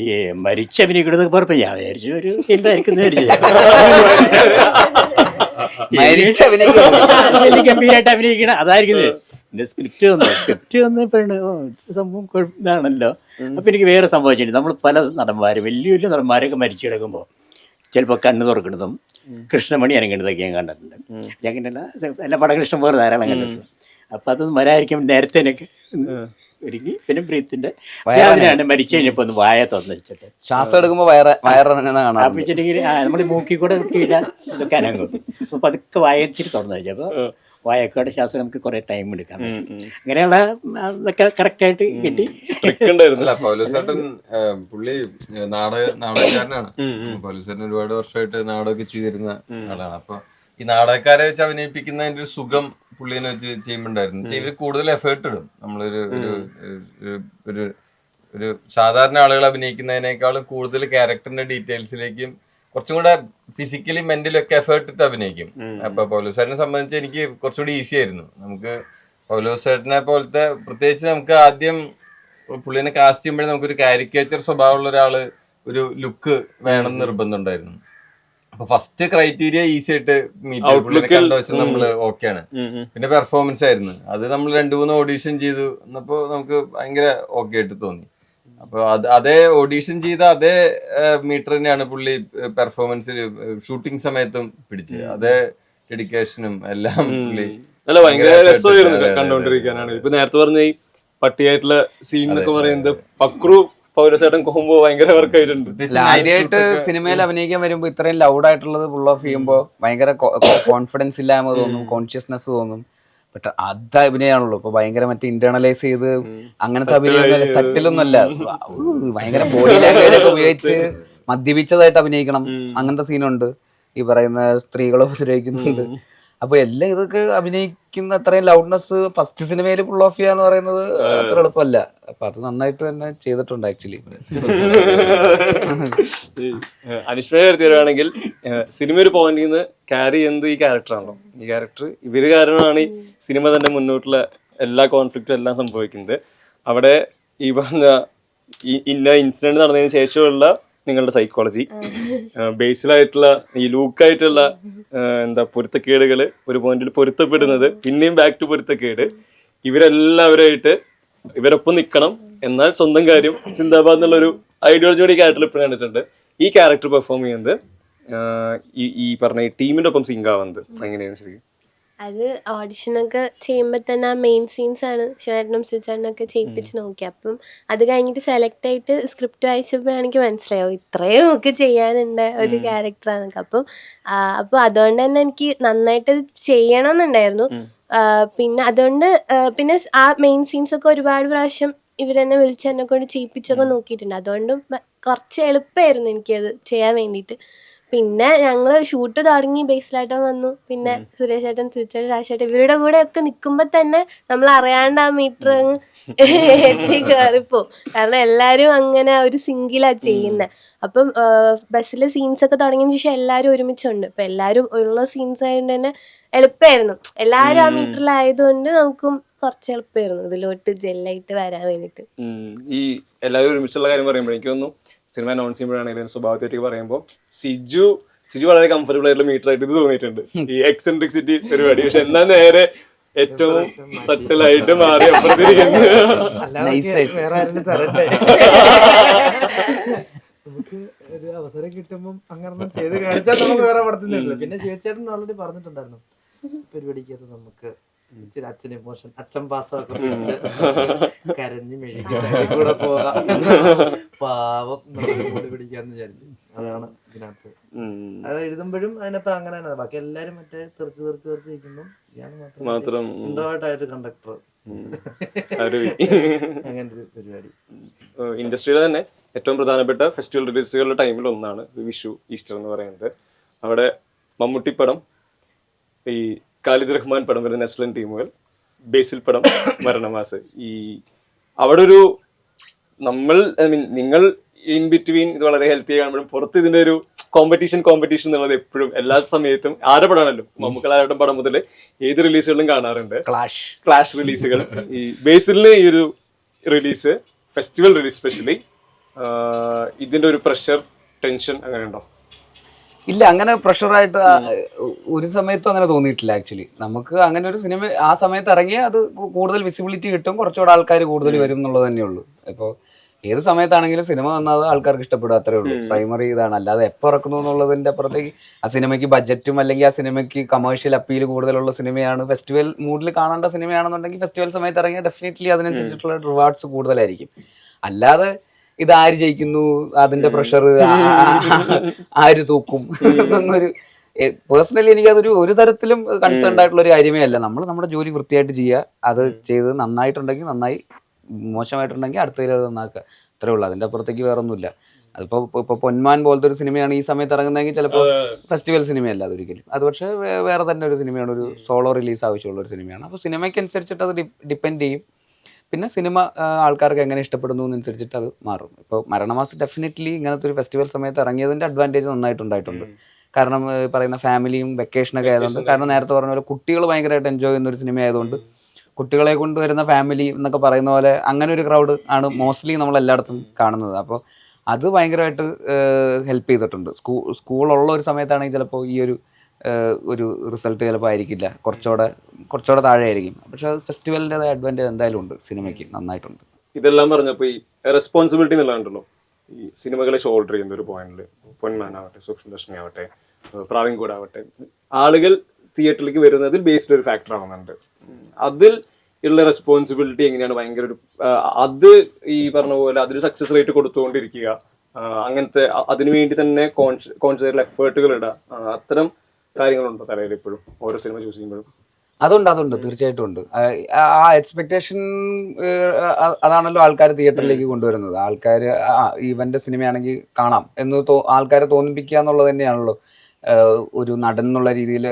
ഈ മരിച്ച അഭിനയിക്കുന്നത് കുഴപ്പം ഞാൻ വിചാരിച്ചു ഒരു സീനിലായിരിക്കും ഗംഭീരമായിട്ട് അഭിനയിക്കണം അതായിരിക്കുന്നത്. എൻ്റെ സ്ക്രിപ്റ്റ് വന്നപ്പോഴാണ് സംഭവം ഇതാണല്ലോ. അപ്പം എനിക്ക് വേറെ സംഭവിച്ചിട്ടുണ്ട്. നമ്മൾ പല നടന്മാർ വലിയ വലിയ നടന്മാരൊക്കെ മരിച്ചു കിടക്കുമ്പോൾ ചിലപ്പോൾ കണ്ണ് തുറക്കുന്നതും കൃഷ്ണമണി അനങ്ങുന്നതൊക്കെ ഞാൻ കണ്ടിട്ടുണ്ട്. ഞാൻ കണ്ടില്ല എല്ലാ പടകൃഷ്ണൻ പോലെ ധാരാളം കണ്ടിട്ടുണ്ട്. അപ്പം അതൊന്നും വരാതിരിക്കും നേരത്തെ എനിക്ക് ഒരുങ്ങി. പിന്നെ ബ്രീത്തിന്റെ അതിനാണ് മരിച്ചു കഴിഞ്ഞപ്പോൾ ഒന്ന് വായ തുറന്ന് വെച്ചിട്ട് ശ്വാസം എടുക്കുമ്പോൾ വയറിറങ്ങുന്ന കാണാം. അപ്പിച്ചിട്ടുണ്ടെങ്കിൽ നമ്മുടെ മൂക്കിൽ കൂടെ കിട്ടിയില്ല ഇതൊക്കെ അനങ്ങും. അപ്പോൾ അതൊക്കെ വായത്തിരി തുറന്ന് വെച്ചപ്പോൾ വായക്കോടെ ശ്വാസം നമുക്ക് കുറെ ടൈം എടുക്കാൻ പറ്റും. അങ്ങനെയുള്ള ഇതൊക്കെ കറക്റ്റായിട്ട് കിട്ടി. പൗലോസേട്ടൻ പുള്ളി നാടകക്കാരനാണ്. പൗലോസേട്ടൻ ഒരുപാട് വർഷമായിട്ട് നാടകമൊക്കെ ചെയ്തിരുന്ന ആളാണ്. അപ്പൊ ഈ നാടകക്കാരെ വെച്ച് അഭിനയിപ്പിക്കുന്നതിന്റെ ഒരു സുഖം പുള്ളിനെ വെച്ച് ചെയ്യുമ്പോണ്ടായിരുന്നു. ഇവര് കൂടുതൽ എഫേർട്ട് ഇടും. നമ്മളൊരു ഒരു ഒരു സാധാരണ ആളുകൾ അഭിനയിക്കുന്നതിനേക്കാളും കൂടുതൽ ക്യാരക്ടറിന്റെ ഡീറ്റെയിൽസിലേക്കും കുറച്ചും കൂടെ ഫിസിക്കലി മെന്റലി ഒക്കെ എഫേർട്ട് ഇട്ട് അഭിനയിക്കും. അപ്പൊ പൗലോസേട്ടനെ സംബന്ധിച്ച് എനിക്ക് കുറച്ചുകൂടി ഈസി ആയിരുന്നു. നമുക്ക് പൗലോസേട്ടനെ പോലത്തെ പ്രത്യേകിച്ച് നമുക്ക് ആദ്യം പുള്ളിനെ കാസ്റ്റ് ചെയ്യുമ്പോഴേ നമുക്കൊരു കാരിക്കേച്ചർ സ്വഭാവമുള്ള ഒരാള് ഒരു ലുക്ക് വേണം നിർബന്ധം ഉണ്ടായിരുന്നു. അപ്പൊ ഫസ്റ്റ് ക്രൈറ്റീരിയ ഈസി ആയിട്ട് മീറ്റ് പുള്ളിനെ കണ്ട വെച്ചാൽ നമ്മള് ഓക്കെയാണ്. പിന്നെ പെർഫോമൻസ് ആയിരുന്നു. അത് നമ്മൾ 2-3 ഓഡീഷൻ ചെയ്തു എന്നപ്പോ നമുക്ക് ഭയങ്കര ഓക്കെ ആയിട്ട് തോന്നി. അപ്പൊ അതേ ഓഡീഷൻ ചെയ്ത അതേ മീറ്റർ തന്നെയാണ് പുള്ളി പെർഫോമൻസിൽ ഷൂട്ടിംഗ് സമയത്തും പിടിച്ചത്. അതേ ഡെഡിക്കേഷനും എല്ലാം പുള്ളി ഭയങ്കര രസമായിരുന്നു കണ്ടോണ്ടിരിക്കാനാണ്. ഇപ്പൊ നേരത്തെ പറഞ്ഞ ഈ പട്ടിയായിട്ടുള്ള സീൻ എന്നൊക്കെ പറയുന്നത് പക്രു പൗലോസേട്ടൻ കോമ്പോ ഭയങ്കര വർക്ക് ആയിട്ടുണ്ട്. ആദ്യമായിട്ട് സിനിമയിൽ അഭിനയിക്കാൻ വരുമ്പോ ഇത്രയും ലൗഡ് ആയിട്ടുള്ളത് പുൾ ഓഫ് ചെയ്യുമ്പോ ഭയങ്കര കോൺഫിഡൻസ് ഇല്ലായ്മ തോന്നും, കോൺഷ്യസ്നെസ് തോന്നും. ബട്ട് അത് അഭിനയാണല്ലോ ഇപ്പൊ ഭയങ്കര മറ്റേ ഇന്റേണലൈസ് ചെയ്ത് അങ്ങനത്തെ അഭിനയം സട്ടിലൊന്നും അല്ല. ഭയങ്കര ബോഡി ലാംഗ്വേജ് ഒക്കെ ഉപയോഗിച്ച് മദ്യപിച്ചതായിട്ട് അഭിനയിക്കണം. അങ്ങനത്തെ സീനുണ്ട്. ഈ പറയുന്ന സ്ത്രീകളെ ഉപദ്രവിക്കുന്നുണ്ട്. അപ്പൊ എല്ലാം ഇതൊക്കെ അഭിനയിക്കുന്ന അത്രയും ലൗഡ്നെസ് ഫസ്റ്റ് സിനിമയിൽ പുൾ ഓഫ് ചെയ്യാന്ന് പറയുന്നത് അത്ര എളുപ്പമല്ല. അപ്പൊ അത് നന്നായിട്ട് തന്നെ ചെയ്തിട്ടുണ്ട് ആക്ച്വലി. അനിഷ്മയെ എടുത്ത് തരുവാണെങ്കിൽ സിനിമ ഒരു പോയിന്റിൽ നിന്ന് ക്യാരി ചെയ്യുന്നത് ഈ ക്യാരക്ടറാണല്ലോ. ഈ ക്യാരക്ടർ ഇവര് കാരണമാണ് ഈ സിനിമ തന്നെ മുന്നോട്ടുള്ള എല്ലാ കോൺഫ്ലിക്റ്റും എല്ലാം സംഭവിക്കുന്നത്. അവിടെ ഈ പറഞ്ഞ ഇന്ന ഇൻസിഡന്റ് നടന്നതിന് ശേഷമുള്ള നിങ്ങളുടെ സൈക്കോളജി ബേസിലായിട്ടുള്ള ഈ ലൂക്കായിട്ടുള്ള എന്താ പൊരുത്തക്കേടുകള് ഒരു പോയിന്റിൽ പൊരുത്തപ്പെടുന്നത് പിന്നെയും ബാക്ക് ടു പൊരുത്തക്കേട് ഇവരെല്ലാവരായിട്ട് ഇവരൊപ്പം നിൽക്കണം എന്നാൽ സ്വന്തം കാര്യം സിന്ദാബാദ് എന്നുള്ളൊരു ഐഡിയോളജിയോടെ ഈ ക്യാരക്ടർ ഇപ്പോഴും കണ്ടിട്ടുണ്ട്. ഈ ക്യാരക്ടർ പെർഫോം ചെയ്യുന്നത് ഈ പറഞ്ഞ ടീമിന്റെ ഒപ്പം സിങ്ക് ആവുന്നത് എങ്ങനെയാണ് ശരിക്കും? അത് ഓഡിഷനൊക്കെ ചെയ്യുമ്പോൾ തന്നെ ആ മെയിൻ സീൻസ് ആണ് ശിവേട്ടനും സിജേട്ടനൊക്കെ ചെയ്യിപ്പിച്ച് നോക്കി. അപ്പം അത് കഴിഞ്ഞിട്ട് സെലക്ട് ആയിട്ട് സ്ക്രിപ്റ്റ് വായിച്ചപ്പോൾ എനിക്ക് മനസ്സിലായോ ഇത്രയും ഒക്കെ ചെയ്യാനുണ്ട് ഒരു ക്യാരക്ടറാന്നൊക്കെ. അപ്പോൾ അതുകൊണ്ട് തന്നെ എനിക്ക് നന്നായിട്ട് ചെയ്യണം എന്നുണ്ടായിരുന്നു. പിന്നെ അതുകൊണ്ട് പിന്നെ ആ മെയിൻ സീൻസ് ഒക്കെ ഒരുപാട് പ്രാവശ്യം ഇവരെന്നെ വിളിച്ച് എന്നെ കൊണ്ട് ചെയ്യിപ്പിച്ചൊക്കെ നോക്കിയിട്ടുണ്ട്. അതുകൊണ്ടും കുറച്ച് എളുപ്പമായിരുന്നു എനിക്കത് ചെയ്യാൻ വേണ്ടിയിട്ട്. പിന്നെ ഞങ്ങൾ ഷൂട്ട് തുടങ്ങി, ബേസിലേട്ടൻ വന്നു, പിന്നെ സുരേഷ് ഏട്ടൻ, സുചേട്ടൻ, രാജേട്ടൻ ഇവരുടെ കൂടെ ഒക്കെ നിൽക്കുമ്പോൾ തന്നെ നമ്മൾ അറിയാണ്ട് ആ മീറ്റർ അങ്ങ് എത്തി കയറിപ്പോവും. കാരണം എല്ലാവരും അങ്ങനെ ഒരു സിംഗിളാണ് ചെയ്യുന്നത്. അപ്പം ബസ്സിലെ സീൻസ് ഒക്കെ തുടങ്ങിയതിന് ശേഷം എല്ലാവരും ഒരുമിച്ചുണ്ട്. അപ്പം എല്ലാവരും ഉള്ള സീൻസ് ആയതുകൊണ്ട് തന്നെ എളുപ്പമായിരുന്നു. എല്ലാവരും ആ മീറ്ററിലായതുകൊണ്ട് നമുക്കും കുറച്ച് എളുപ്പമായിരുന്നു ഇതിലോട്ട് ജെല്ലായിട്ട് വരാൻ വേണ്ടിയിട്ട്. ഈ എല്ലാവരും ഒരുമിച്ചുള്ള കാര്യം പറയുമ്പോൾ എനിക്ക് തോന്നുന്നു സിനിമ അനൗൺസ് ചെയ്യുമ്പോഴാണെങ്കിലും സ്വഭാവത്തേക്ക് പറയുമ്പോൾ സിജു വളരെ കംഫർട്ടബിൾ ആയിട്ടുള്ള മീറ്റർ ആയിട്ട് ഇത് തോന്നിയിട്ടുണ്ട് ഈ എക്സെൻട്രിക്സിറ്റി പരിപാടി. പക്ഷെ എന്നാൽ നേരെ ഏറ്റവും സട്ടിലായിട്ട് മാറി അപ്പുറത്തിരിക്കുന്നത് വേറെ ആരെങ്കിലും തരട്ടെ. നമുക്ക് ഒരു അവസരം കിട്ടുമ്പോൾ അങ്ങനെ ചെയ്ത് കാണിച്ചാൽ നമുക്ക് വേറെ പടത്തില്ല. പിന്നെ ശിവചേട്ടൻ ഓൾറെഡി പറഞ്ഞിട്ടുണ്ടായിരുന്നു പരിപാടിക്കകത്ത് നമുക്ക് ഇച്ചിരി അച്ഛൻ ഇമോഷൻ, അച്ഛൻ പാസമൊക്കെ പിടിച്ച് കരഞ്ഞു മെഴുകി സൈഡിൽ കൂടെ പോകാം, പാവം കൂടി പിടിക്കാന്ന് വിചാരിച്ചു. അതാണ് ഇതിനകത്ത് അത് എഴുതുമ്പോഴും അതിനകത്ത് അങ്ങനെ തന്നെ. ബാക്കി എല്ലാരും മറ്റേ തെറിച്ച് ഇരിക്കുമ്പോൾ ഇയാൾ മാത്രം ഇൻട്രോവേർട്ടായിട്ട് കണ്ടക്ടർ, അങ്ങനത്തെ ഒരു പരിപാടി. ഇൻഡസ്ട്രിയിലെ തന്നെ ഏറ്റവും പ്രധാനപ്പെട്ട ഫെസ്റ്റിവൽ റിലീസുകളുടെ ടൈമിൽ ഒന്നാണ് വിഷു, ഈസ്റ്റർ എന്ന് പറയുന്നത്. അവിടെ മമ്മൂട്ടി പടം, ഈ ഖാലിദ് റഹ്മാൻ പടം വരുന്ന നെസ്ലൻ ടീമുകൾ, ബേസിൽ പടം മരണമാസ്. ഈ അവിടെ ഒരു നിങ്ങൾ ഇൻ ബിറ്റ്വീൻ ഇത് വളരെ ഹെൽത്തി കാണുമ്പോഴും പുറത്ത് ഇതിന്റെ ഒരു കോമ്പറ്റീഷൻ എന്നുള്ളത് എപ്പോഴും എല്ലാ സമയത്തും ആരുടെ പടമാണല്ലോ, മമ്മൂക്കളാരുടെ പടം മുതൽ ഏത് റിലീസുകളിലും കാണാറുണ്ട്, ക്ലാഷ് റിലീസുകൾ. ഈ ബേസിലിന് ഈ ഒരു റിലീസ്, ഫെസ്റ്റിവൽ റിലീസ് സ്പെഷ്യലി, ഇതിന്റെ ഒരു പ്രഷർ, ടെൻഷൻ അങ്ങനെ ഉണ്ടോ? ഇല്ല, അങ്ങനെ പ്രഷറായിട്ട് ഒരു സമയത്തും അങ്ങനെ തോന്നിയിട്ടില്ല. ആക്ച്വലി നമുക്ക് അങ്ങനെ ഒരു സിനിമ ആ സമയത്ത് ഇറങ്ങിയാൽ അത് കൂടുതൽ വിസിബിലിറ്റി കിട്ടും, കുറച്ചുകൂടെ ആൾക്കാർ കൂടുതൽ വരും എന്നുള്ളത് തന്നെയുള്ളൂ. ഇപ്പോൾ ഏത് സമയത്താണെങ്കിലും സിനിമ വന്നത് ആൾക്കാർക്ക് ഇഷ്ടപ്പെടും, അത്രേ ഉള്ളൂ. പ്രൈമറി ഇതാണ്. അല്ലാതെ എപ്പോൾ ഇറക്കുന്നു എന്നുള്ളതിൻ്റെ അപ്പുറത്തേക്ക് ആ സിനിമയ്ക്ക് ബഡ്ജറ്റും അല്ലെങ്കിൽ ആ സിനിമയ്ക്ക് കമേഴ്ഷ്യൽ അപ്പീൽ കൂടുതലുള്ള സിനിമയാണ്, ഫെസ്റ്റിവൽ മൂഡിൽ കാണേണ്ട സിനിമയാണെന്നുണ്ടെങ്കിൽ ഫെസ്റ്റിവൽ സമയത്ത് ഇറങ്ങിയാൽ ഡെഫിനറ്റ്ലി അതിനനുസരിച്ചിട്ടുള്ള റിവാർഡ്സ് കൂടുതലായിരിക്കും. അല്ലാതെ ഇതാര് ജയിക്കുന്നു, അതിന്റെ പ്രഷർ ആര് തൂക്കും എന്നൊരു പേഴ്സണലി എനിക്ക് അതൊരു ഒരു തരത്തിലും കൺസേൺഡ് ആയിട്ടുള്ള ഒരു കാര്യമേ അല്ല. നമ്മൾ നമ്മുടെ ജോലി വൃത്തിയായിട്ട് ചെയ്യുക, അത് ചെയ്ത് നന്നായിട്ടുണ്ടെങ്കിൽ നന്നായി, മോശമായിട്ടുണ്ടെങ്കിൽ അടുത്തതിൽ അത് നന്നാക്കുക, അത്രേ ഉള്ളൂ. അതിന്റെ അപ്പുറത്തേക്ക് വേറെ ഒന്നുമില്ല. അതിപ്പോൾ പൊന്മാൻ പോലത്തെ ഒരു സിനിമയാണ് ഈ സമയത്ത് ഇറങ്ങുന്നതെങ്കിൽ ചിലപ്പോൾ ഫെസ്റ്റിവൽ സിനിമയല്ല അതൊരിക്കലും. അത് പക്ഷേ വേറെ തന്നെ ഒരു സിനിമയാണ്, ഒരു സോളോ റിലീസ് ആവശ്യമുള്ള ഒരു സിനിമയാണ്. അപ്പോൾ സിനിമയ്ക്ക് അനുസരിച്ചിട്ട് അത് ഡിപ്പെൻഡ് ചെയ്യും. പിന്നെ സിനിമ ആൾക്കാർക്ക് എങ്ങനെ ഇഷ്ടപ്പെടുന്നു എന്നനുസരിച്ചിട്ട് അത് മാറും. ഇപ്പോൾ മരണമാസ് ഡെഫിനറ്റ്ലി ഇങ്ങനത്തെ ഒരു ഫെസ്റ്റിവൽ സമയത്ത് ഇറങ്ങിയതിൻ്റെ അഡ്വാൻറ്റേജ് നന്നായിട്ടുണ്ടായിട്ടുണ്ട്. കാരണം പറയുന്ന ഫാമിലിയും വെക്കേഷനൊക്കെ ആയതുകൊണ്ട്, കാരണം നേരത്തെ പറഞ്ഞ പോലെ കുട്ടികൾ ഭയങ്കരമായിട്ട് എൻജോയ് ചെയ്യുന്ന ഒരു സിനിമ ആയതുകൊണ്ട് കുട്ടികളെ കൊണ്ടുവരുന്ന ഫാമിലി എന്നൊക്കെ പറയുന്ന പോലെ അങ്ങനെ ഒരു ക്രൗഡ് ആണ് മോസ്റ്റ്ലി നമ്മൾ എല്ലായിടത്തും കാണുന്നത്. അപ്പോൾ അത് ഭയങ്കരമായിട്ട് ഹെൽപ്പ് ചെയ്തിട്ടുണ്ട്. സ്കൂളുള്ള ഒരു സമയത്താണെങ്കിൽ ചിലപ്പോൾ ഈ ഒരു റിസൾട്ട് ചിലപ്പോൾ ആയിരിക്കില്ല, കുറച്ചുകൂടെ താഴെ ആയിരിക്കും. പക്ഷെ ഫെസ്റ്റിവലിൻ്റെ അഡ്വാൻറ്റേജ് എന്തായാലും ഉണ്ട്, സിനിമയ്ക്ക് നന്നായിട്ടുണ്ട്. ഇതെല്ലാം പറഞ്ഞപ്പോൾ ഈ റെസ്പോൺസിബിലിറ്റി എന്നുള്ളതുണ്ടല്ലോ, ഈ സിനിമകളെ ഷോൾഡർ ചെയ്യുന്ന ഒരു പോയിന്റിൽ പൊന്മാനാവട്ടെ, സൂക്ഷ്മദർശിനി ആവട്ടെ, പ്രാവിൻകൂട് ആവട്ടെ, ആളുകൾ തിയേറ്ററിലേക്ക് വരുന്നതിൽ ബേസ്ഡ് ഒരു ഫാക്ടർ ആവുന്നുണ്ട്. അതിൽ ഉള്ള റെസ്പോൺസിബിലിറ്റി എങ്ങനെയാണ്? ഭയങ്കര ഒരു അത് ഈ പറഞ്ഞ പോലെ അതൊരു സക്സസ് റേറ്റ് കൊടുത്തുകൊണ്ടിരിക്കുക, അങ്ങനത്തെ അതിനുവേണ്ടി തന്നെ കോൺഷ്യസ് ആയിട്ടുള്ള എഫേർട്ടുകൾ ഇടുക, അത്തരം കാര്യങ്ങളുണ്ടോ തലയിൽ ഇപ്പോഴും ഓരോ സിനിമ ചൂസ് ചെയ്യുമ്പോഴും? അതുണ്ട്, തീർച്ചയായിട്ടും ഉണ്ട്. ആ എക്സ്പെക്ടേഷൻ അതാണല്ലോ ആൾക്കാർ തിയേറ്ററിലേക്ക് കൊണ്ടുവരുന്നത്. ആൾക്കാർ ഇവന്റെ സിനിമയാണെങ്കിൽ കാണാം എന്ന് ആൾക്കാരെ തോന്നിപ്പിക്കുക എന്നുള്ളത് തന്നെയാണല്ലോ ഒരു നടൻ എന്നുള്ള രീതിയിൽ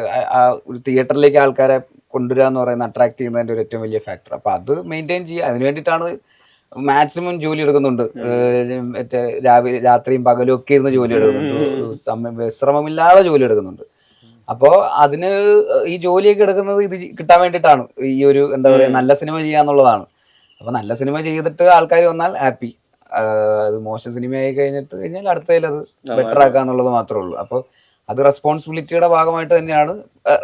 ഒരു തിയേറ്ററിലേക്ക് ആൾക്കാരെ കൊണ്ടുവരിക എന്ന് പറയുന്നത്, അട്രാക്ട് ചെയ്യുന്നതിൻ്റെ ഒരു ഏറ്റവും വലിയ ഫാക്ടർ. അപ്പോൾ അത് മെയിൻറ്റെയിൻ ചെയ്യുക, അതിന് വേണ്ടിയിട്ടാണ് മാക്സിമം ജോലി എടുക്കുന്നുണ്ട്. മറ്റേ രാത്രിയും പകലും ഒക്കെ ഇരുന്ന് ജോലി എടുക്കുന്നുണ്ട്, വിശ്രമമില്ലാതെ ജോലി എടുക്കുന്നുണ്ട്. അപ്പോൾ അതിന് ഈ ജോലിയൊക്കെ എടുക്കുന്നത് ഇത് കിട്ടാൻ വേണ്ടിയിട്ടാണ്, ഈ ഒരു എന്താ പറയുക നല്ല സിനിമ ചെയ്യാന്നുള്ളതാണ്. അപ്പോൾ നല്ല സിനിമ ചെയ്തിട്ട് ആൾക്കാർ വന്നാൽ ഹാപ്പി, അത് മോശം സിനിമയായി കഴിഞ്ഞാൽ അടുത്തതിൽ അത് ബെറ്റർ ആക്കുക എന്നുള്ളത് മാത്രമേ ഉള്ളൂ. അപ്പോൾ അത് റെസ്പോൺസിബിലിറ്റിയുടെ ഭാഗമായിട്ട് തന്നെയാണ്,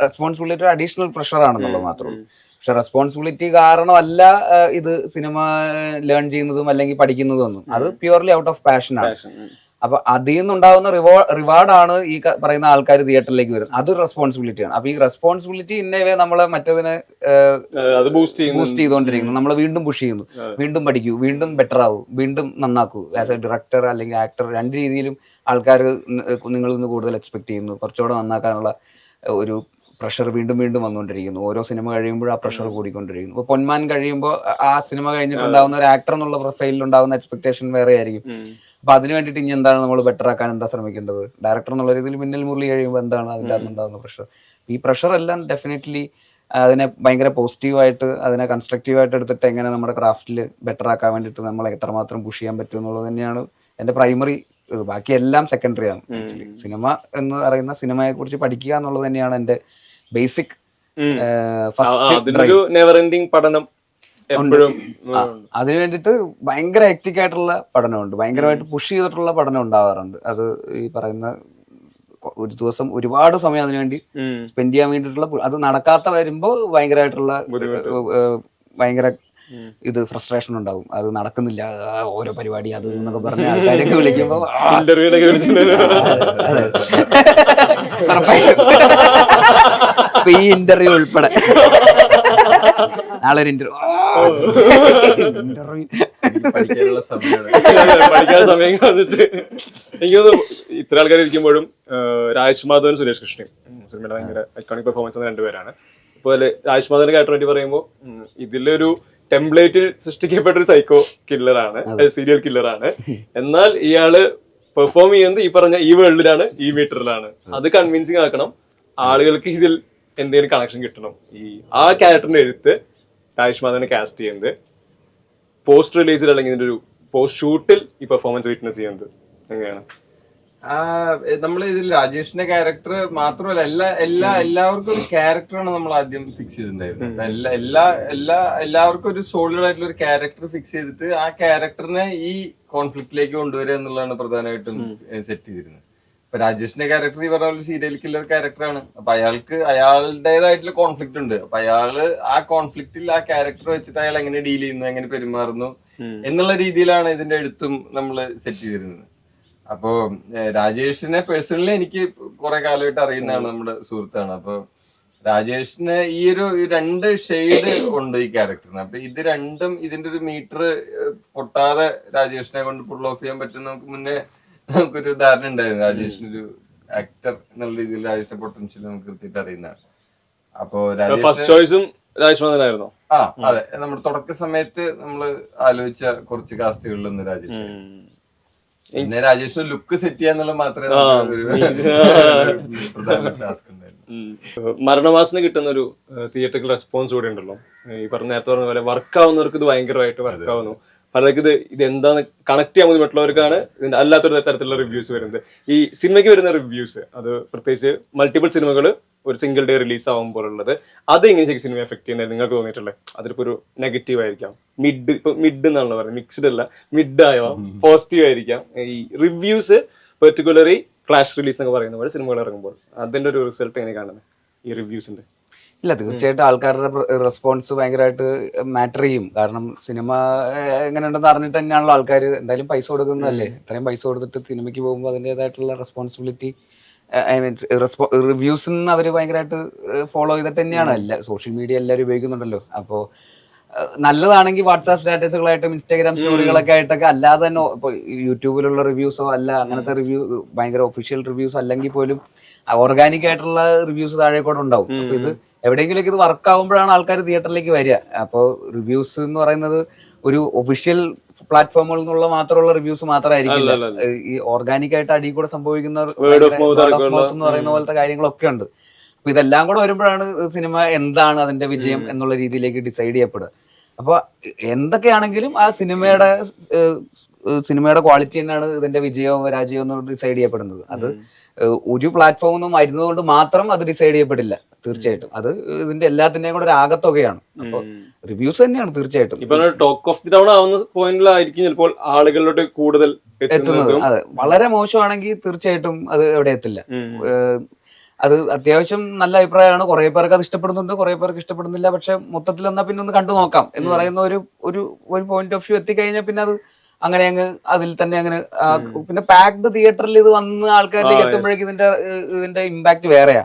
റെസ്പോൺസിബിലിറ്റിയുടെ അഡീഷണൽ പ്രഷർ ആണെന്നുള്ളത് മാത്രമേ ഉള്ളൂ. പക്ഷെ റെസ്പോൺസിബിലിറ്റി കാരണമല്ല ഇത് സിനിമ ലേൺ ചെയ്യുന്നതും അല്ലെങ്കിൽ പഠിക്കുന്നതും ഒന്നും, അത് പ്യുവർലി ഔട്ട് ഓഫ് പാഷനാണ്. അപ്പൊ അതിൽ നിന്നുണ്ടാവുന്ന റിവാർഡാണ് ഈ പറയുന്ന ആൾക്കാർ തിയേറ്ററിലേക്ക് വരുന്നത്, അതൊരു റെസ്പോൺസിബിലിറ്റിയാണ്. അപ്പൊ ഈ റെസ്പോൺസിബിലിറ്റി ഇന്നവേ നമ്മളെ മറ്റതിനെ ബൂസ്റ്റ് ചെയ്തുകൊണ്ടിരിക്കുന്നു, നമ്മളെ വീണ്ടും പുഷ് ചെയ്യുന്നു, വീണ്ടും പഠിക്കൂ, വീണ്ടും ബെറ്റർ ആവൂ, വീണ്ടും നന്നാക്കൂ. ആസ് എ ഡയറക്ടർ അല്ലെങ്കിൽ ആക്ടർ, രണ്ട് രീതിയിലും ആൾക്കാർ നിങ്ങളിൽ നിന്ന് കൂടുതൽ എക്സ്പെക്ട് ചെയ്യുന്നു, കുറച്ചുകൂടെ നന്നാക്കാനുള്ള ഒരു പ്രഷർ വീണ്ടും വീണ്ടും വന്നുകൊണ്ടിരിക്കുന്നു. ഓരോ സിനിമ കഴിയുമ്പോഴും ആ പ്രഷർ കൂടിക്കൊണ്ടിരിക്കുന്നു. ഇപ്പോൾ പൊന്മാൻ കഴിയുമ്പോൾ ആ സിനിമ കഴിഞ്ഞിട്ടുണ്ടാകുന്ന ഒരു ആക്ടർ എന്നുള്ള പ്രൊഫൈലിൽ ഉണ്ടാകുന്ന എക്സ്പെക്ടേഷൻ വേറെ ആയിരിക്കും. അപ്പൊ അതിന് വേണ്ടിയിട്ട് ഇനി എന്താണ് നമ്മൾ ബെറ്റർ ആക്കാൻ എന്താ ശ്രമിക്കേണ്ടത്? ഡയറക്ടർ എന്നുള്ള രീതിയിൽ മിന്നൽ മുരളി കഴിയുമ്പോൾ എന്താണ് അതിൻ്റെ അകത്തുണ്ടാകുന്ന പ്രഷർ? ഈ പ്രഷർ എല്ലാം ഡെഫിനറ്റ്ലി അതിനെ ഭയങ്കര പോസിറ്റീവായിട്ട് അതിനെ കൺസ്ട്രക്റ്റീവായിട്ട് എടുത്തിട്ട് എങ്ങനെ നമ്മുടെ ക്രാഫ്റ്റിൽ ബെറ്റർ ആക്കാൻ വേണ്ടിയിട്ട് നമ്മൾ എത്രമാത്രം പുഷ് ചെയ്യാൻ പറ്റും എന്നുള്ളത് തന്നെയാണ് എൻ്റെ പ്രൈമറി. ബാക്കി എല്ലാം സെക്കൻഡറി ആണ്. സിനിമ എന്ന് പറയുന്ന സിനിമയെ കുറിച്ച് പഠിക്കുക എന്നുള്ളത് തന്നെയാണ് എൻ്റെ ബേസിക് അതിലൊരു നെവർ എൻഡിങ് പഠനം എപ്പോഴും. അതിന് വേണ്ടിയിട്ട് ഭയങ്കര ഹെക്റ്റിക് ആയിട്ടുള്ള പഠനമുണ്ട്, ഭയങ്കരമായിട്ട് പുഷ് ചെയ്തിട്ടുള്ള പഠനം ഉണ്ടാവാറുണ്ട്. അത് ഈ പറയുന്ന ഒരു ദിവസം ഒരുപാട് സമയം അതിനുവേണ്ടി സ്പെൻഡ് ചെയ്യാൻ വേണ്ടിയിട്ടുള്ള, അത് നടക്കാത്ത വരുമ്പോൾ ഭയങ്കരമായിട്ടുള്ള ഭയങ്കര ഇത് ഫ്രസ്ട്രേഷൻ ഉണ്ടാവും. അത് നടക്കുന്നില്ല, ഓരോ പരിപാടി അത് എന്നൊക്കെ പറഞ്ഞ ആൾക്കാരൊക്കെ വിളിക്കുമ്പോൾ ഈ ഇന്റർവ്യൂ ഉൾപ്പെടെ നാളെ ഒരു പഠിക്കാനുള്ള സമയമാണ്. പഠിക്കാൻ സമയം വന്നിട്ട് എനിക്ക് തോന്നുന്നു ഇത്ര ആൾക്കാർ ഇരിക്കുമ്പോഴും രാജ് മാധവനും സുരേഷ് കൃഷ്ണയും സിനിമയുടെ ഭയങ്കര ഐക്കോണിക് പെർഫോമൻസ് എന്ന രണ്ടുപേരാണ്. അതുപോലെ രാജ് മാധവന്റെ ക്യാരക്ടർ വേണ്ടി പറയുമ്പോൾ ഇതിലൊരു ടെംപ്ലേറ്റിൽ സൃഷ്ടിക്കപ്പെട്ട ഒരു സൈക്കോ കില്ലറാണ്, സീരിയൽ കില്ലറാണ്. എന്നാൽ ഇയാള് പെർഫോം ചെയ്യുന്നത് ഈ പറഞ്ഞ ഈ വേൾഡിലാണ്, ഈ മീറ്ററിലാണ്. അത് കൺവിൻസിങ് ആക്കണം, ആളുകൾക്ക് ഇതിൽ എന്തെങ്കിലും കണക്ഷൻ കിട്ടണം. ആ ക്യാരക്ടറിന്റെ എഴുത്ത് രാജ് മാധവനെ കാസ്റ്റ് ചെയ്യുന്നത്, പോസ്റ്റ് റിലീസിൽ അല്ലെങ്കിൽ ഇതിന്റെ ഒരു പോസ്റ്റ് ഷൂട്ടിൽ ഈ പെർഫോമൻസ് വിറ്റ്നസ് ചെയ്യുന്നത് എങ്ങനെയാണ്? നമ്മൾ ഇതിൽ രാജേഷിന്റെ ക്യാരക്ടർ മാത്രമല്ല, എല്ലാവർക്കും ഒരു ക്യാരക്ടറാണ് നമ്മൾ ആദ്യം ഫിക്സ് ചെയ്തിട്ടുണ്ടായിരുന്നത്. എല്ലാവർക്കും ഒരു സോളിഡ് ആയിട്ടുള്ള ഒരു ക്യാരക്ടർ ഫിക്സ് ചെയ്തിട്ട് ആ ക്യാരക്ടറിനെ ഈ കോൺഫ്ലിക്റ്റിലേക്ക് കൊണ്ടുവരിക എന്നുള്ളതാണ് പ്രധാനമായിട്ടും സെറ്റ് ചെയ്തിരുന്നത്. ഇപ്പൊ രാജേഷിന്റെ ക്യാരക്ടർ ഈ പറഞ്ഞ ഒരു സീരിയൽ കില്ലർ ക്യാരക്ടറാണ്. അപ്പൊ അയാൾക്ക് അയാളുടേതായിട്ടുള്ള കോൺഫ്ലിക്റ്റ് ഉണ്ട്. അപ്പൊ അയാള് ആ കോൺഫ്ലിക്റ്റിൽ ആ ക്യാരക്ടർ വെച്ചിട്ട് അയാൾ എങ്ങനെ ഡീൽ ചെയ്യുന്നു, എങ്ങനെ പെരുമാറുന്നു എന്നുള്ള രീതിയിലാണ് ഇതിന്റെ എഴുത്തും നമ്മൾ സെറ്റ് ചെയ്തിരുന്നത്. അപ്പോ രാജേഷിനെ പേഴ്സണലി എനിക്ക് കുറെ കാലമായിട്ട് അറിയുന്നതാണ്, നമ്മുടെ സുഹൃത്താണ്. അപ്പൊ രാജേഷിന് ഈ ഒരു 2 ഷെയ്ഡ് ഉണ്ട് ഈ ക്യാരക്ടറിന്. അപ്പൊ ഇത് രണ്ടും ഇതിന്റെ ഒരു മീറ്റർ പൊട്ടാതെ രാജേഷിനെ കൊണ്ട് പുൾ ഓഫ് ചെയ്യാൻ പറ്റും. നമുക്കൊരു ധാരണ ഉണ്ടായിരുന്നു രാജേഷിനൊരു ആക്ടർ എന്നുള്ള രീതിയിൽ രാജേഷിന്റെ പൊട്ടൻഷ്യൽ നമുക്ക് കൃത്യമായിട്ട് അറിയുന്നതാണ്. അപ്പോ ഫസ്റ്റ് ചോയ്സും രാജേഷ് മാധവനായിരുന്നോ? അതെ, നമ്മുടെ തുടക്ക സമയത്ത് നമ്മള് ആലോചിച്ച കുറച്ച് കാസ്റ്റുകളിലൊന്ന് രാജേഷ്. പിന്നെ രാജേഷിന് ലുക്ക് സെറ്റ് ചെയ്യാന്നുള്ള മാത്രമേ പ്രധാന ടാസ്ക് ഉണ്ടായിരുന്നു. മരണമാസിന് കിട്ടുന്ന ഒരു തിയേറ്ററിക്കൽ റെസ്പോൺസ് കൂടെ ഉണ്ടല്ലോ. ഈ നേരത്തെ പറഞ്ഞ പോലെ വർക്ക് ആവുന്നവർക്ക് ഇത് ഭയങ്കരമായിട്ട് വർക്ക് ആവുന്നു. പലർക്ക് ഇത് എന്താന്ന് കണക്ട് ചെയ്യാൻ ബുദ്ധി മറ്റുള്ളവർക്കാണ് ഇതിന്റെ അല്ലാത്തൊരു തരത്തിലുള്ള റിവ്യൂസ് വരുന്നത്. ഈ സിനിമയ്ക്ക് വരുന്ന റിവ്യൂസ്, അത് പ്രത്യേകിച്ച് മൾട്ടിപ്പിൾ സിനിമകൾ ഒരു സിംഗിൾ ഡേ റിലീസ് ആവുമ്പോഴുള്ളത്, അത് എങ്ങനെ ശരിക്കും സിനിമ എഫക്ട് ചെയ്യുന്നത് നിങ്ങൾക്ക് തോന്നിയിട്ടുള്ളത്? അതിലിപ്പോ ഒരു നെഗറ്റീവ് ആയിരിക്കാം, മിഡ് എന്നാണല്ലോ പറയുന്നത്, മിക്സ്ഡ് അല്ല, മിഡ് ആവാം, പോസിറ്റീവ് ആയിരിക്കാം. ഈ റിവ്യൂസ് പെർട്ടിക്കുലറി ക്ലാഷ് റിലീസ് എന്നൊക്കെ പറയുന്ന പോലെ സിനിമകൾ ഇറങ്ങുമ്പോൾ അതിന്റെ ഒരു റിസൾട്ട് എങ്ങനെ കാണുന്നത് ഈ റിവ്യൂസിന്റെ? ഇല്ല, തീർച്ചയായിട്ടും ആൾക്കാരുടെ റെസ്പോൺസ് ഭയങ്കരമായിട്ട് മാറ്റർ ചെയ്യും. കാരണം സിനിമ എങ്ങനെയുണ്ടെന്ന് അറിഞ്ഞിട്ട് തന്നെയാണല്ലോ ആൾക്കാർ എന്തായാലും പൈസ കൊടുക്കുന്നതല്ലേ. ഇത്രയും പൈസ കൊടുത്തിട്ട് സിനിമയ്ക്ക് പോകുമ്പോൾ അതിൻ്റെതായിട്ടുള്ള റെസ്പോൺസിബിലിറ്റി, ഐ മീൻസ് റിവ്യൂസ് അവർ ഭയങ്കരമായിട്ട് ഫോളോ ചെയ്തിട്ട് തന്നെയാണ്. സോഷ്യൽ മീഡിയ എല്ലാവരും ഉപയോഗിക്കുന്നുണ്ടല്ലോ. അപ്പോൾ നല്ലതാണെങ്കിൽ വാട്സാപ്പ് സ്റ്റാറ്റസുകളായിട്ടും ഇൻസ്റ്റാഗ്രാം സ്റ്റോറികളൊക്കെ ആയിട്ടൊക്കെ, അല്ലാതെ തന്നെ ഇപ്പോൾ യൂട്യൂബിലുള്ള റിവ്യൂസോ അല്ല അങ്ങനത്തെ റിവ്യൂ ഭയങ്കര ഒഫീഷ്യൽ റിവ്യൂസ് അല്ലെങ്കിൽ പോലും ഓർഗാനിക് ആയിട്ടുള്ള റിവ്യൂസ് താഴെ കൂടെ ഉണ്ടാവും. അപ്പോൾ ഇത് എവിടെയെങ്കിലൊക്കെ ഇത് വർക്ക് ആകുമ്പോഴാണ് ആൾക്കാർ തിയേറ്ററിലേക്ക് വരിക. അപ്പോൾ റിവ്യൂസ് എന്ന് പറയുന്നത് ഒരു ഒഫീഷ്യൽ പ്ലാറ്റ്ഫോമുകളിൽ നിന്നുള്ള മാത്രമുള്ള റിവ്യൂസ് മാത്രമായിരിക്കില്ല. ഈ ഓർഗാനിക് ആയിട്ട് അടിയിൽ കൂടെ സംഭവിക്കുന്ന വേർഡ് ഓഫ് മൗത്ത് എന്ന് പറയുന്ന പോലത്തെ കാര്യങ്ങളൊക്കെ ഉണ്ട്. അപ്പൊ ഇതെല്ലാം കൂടെ വരുമ്പോഴാണ് സിനിമ എന്താണ് അതിന്റെ വിജയം എന്നുള്ള രീതിയിലേക്ക് ഡിസൈഡ് ചെയ്യപ്പെടുക. അപ്പൊ എന്തൊക്കെയാണെങ്കിലും ആ സിനിമയുടെ ക്വാളിറ്റി തന്നെയാണ് ഇതിന്റെ വിജയവും പരാജയവും എന്ന് ഡിസൈഡ് ചെയ്യപ്പെടുന്നത്. അത് ഒരു പ്ലാറ്റ്ഫോമിൽ നിന്നും വരുന്നത് കൊണ്ട് മാത്രം അത് ഡിസൈഡ് ചെയ്യപ്പെടില്ല. തീർച്ചയായിട്ടും അത് ഇതിന്റെ എല്ലാത്തിന്റെയും കൂടെ ഒരു ആകത്തുകയാണ്. അപ്പൊ റിവ്യൂസ് തന്നെയാണ് തീർച്ചയായിട്ടും ടോക്ക് ഓഫ് ദി ടൗൺ ആവുന്ന പോയിന്റിലായിരിക്കും ചിലപ്പോൾ ആളുകളിലോട്ട് കൂടുതൽ എത്തുന്നത്. അതെ, വളരെ മോശമാണെങ്കിൽ തീർച്ചയായിട്ടും അത് എവിടെ എത്തില്ല. അത് അത്യാവശ്യം നല്ല അഭിപ്രായമാണ്. കുറെ പേർക്ക് അത് ഇഷ്ടപ്പെടുന്നുണ്ട്, കുറെ പേർക്ക് ഇഷ്ടപ്പെടുന്നില്ല. പക്ഷെ മൊത്തത്തിൽ എന്നാ പിന്നെ ഒന്ന് കണ്ടു നോക്കാം എന്ന് പറയുന്ന ഒരു പോയിന്റ് ഓഫ് വ്യൂ എത്തിക്കഴിഞ്ഞാൽ പിന്നെ അത് അങ്ങനെ അങ്ങ് അതിൽ തന്നെ അങ്ങനെ പിന്നെ പാക്ഡ് തിയേറ്ററിൽ ഇത് വന്ന് ആൾക്കാരിലേക്ക് എത്തുമ്പോഴേക്കും ഇതിന്റെ ഇമ്പാക്ട് വേറെയാ.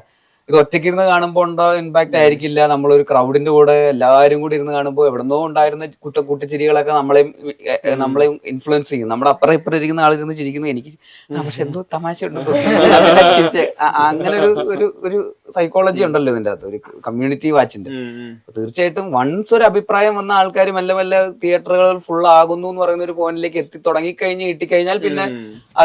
ഇത് ഒറ്റയ്ക്ക് ഇരുന്ന് കാണുമ്പോൾ ഉണ്ടോ ഇമ്പാക്ട് ആയിരിക്കില്ല. നമ്മളൊരു ക്രൗഡിന്റെ കൂടെ എല്ലാവരും കൂടി ഇരുന്ന് കാണുമ്പോൾ എവിടെന്നോ ഉണ്ടായിരുന്ന കൂട്ടച്ചിരികളൊക്കെ നമ്മളെയും ഇൻഫ്ലുവൻസ് ചെയ്യും. നമ്മുടെ അപ്പുറം ഇപ്പുറം ഇരിക്കുന്ന ആളിരുന്ന് ചിരിക്കുന്നു, എനിക്ക് പക്ഷെ എന്തോ തമാശ ഉണ്ടോ അങ്ങനെ ഒരു സൈക്കോളജി ഉണ്ടല്ലോ ഇതിന്റെ അകത്ത്, ഒരു കമ്മ്യൂണിറ്റി വാച്ചിന്റെ. തീർച്ചയായിട്ടും വൺസ് ഒരു അഭിപ്രായം വന്ന ആൾക്കാർ മെല്ലെ മെല്ലെ തിയേറ്ററുകൾ ഫുൾ ആകുന്നു എന്ന് പറയുന്ന ഒരു പോയിന്റിലേക്ക് എത്തി തുടങ്ങിക്കഴിഞ്ഞ് കിട്ടിക്കഴിഞ്ഞാൽ പിന്നെ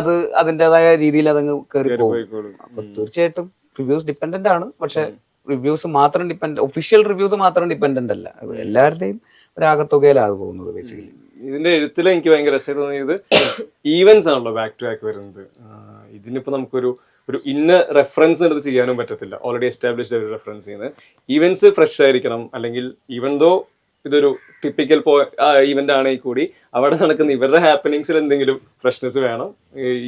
അത് അതിൻ്റെതായ രീതിയിൽ അതങ്ങ് കയറി പോകും. അപ്പൊ തീർച്ചയായിട്ടും റിവ്യൂസ് ഡിപ്പെൻഡന്റ് ആണ്. പക്ഷെ റിവ്യൂസ് മാത്രം ഒഫീഷ്യൽ റിവ്യൂസ് മാത്രം ഡിപ്പെൻഡന്റ് അല്ല, അത് എല്ലാവരുടെയും ഒരാകത്തുകയിലാണ് പോകുന്നത് ബേസിക്കലി. ഇതിന്റെ എഴുത്തിൽ എനിക്ക് ഭയങ്കര രസം തോന്നിയത് ഈവൻസ് ആണല്ലോ ബാക്ക് ടു ബാക്ക് വരുന്നത്. ഇതിനിപ്പോ നമുക്കൊരു ഇന്ന റെഫറൻസ് എടുത്ത് ചെയ്യാനും പറ്റത്തില്ല, ഓൾറെഡി എസ്റ്റാബ്ലിഷ്ഡ് ഒരു റെഫറൻസ് ചെയ്യുന്നത്. ഈവൻസ് ഫ്രഷ് ആയിരിക്കണം, അല്ലെങ്കിൽ ഈവൻ ദോ ഇതൊരു ടിപ്പിക്കൽ ഈവന്റ് ആണെങ്കിൽ കൂടി അവിടെ നടക്കുന്ന ഇവരുടെ ഹാപ്പനിങ്സിൽ എന്തെങ്കിലും ഫ്രഷ്നെസ് വേണം.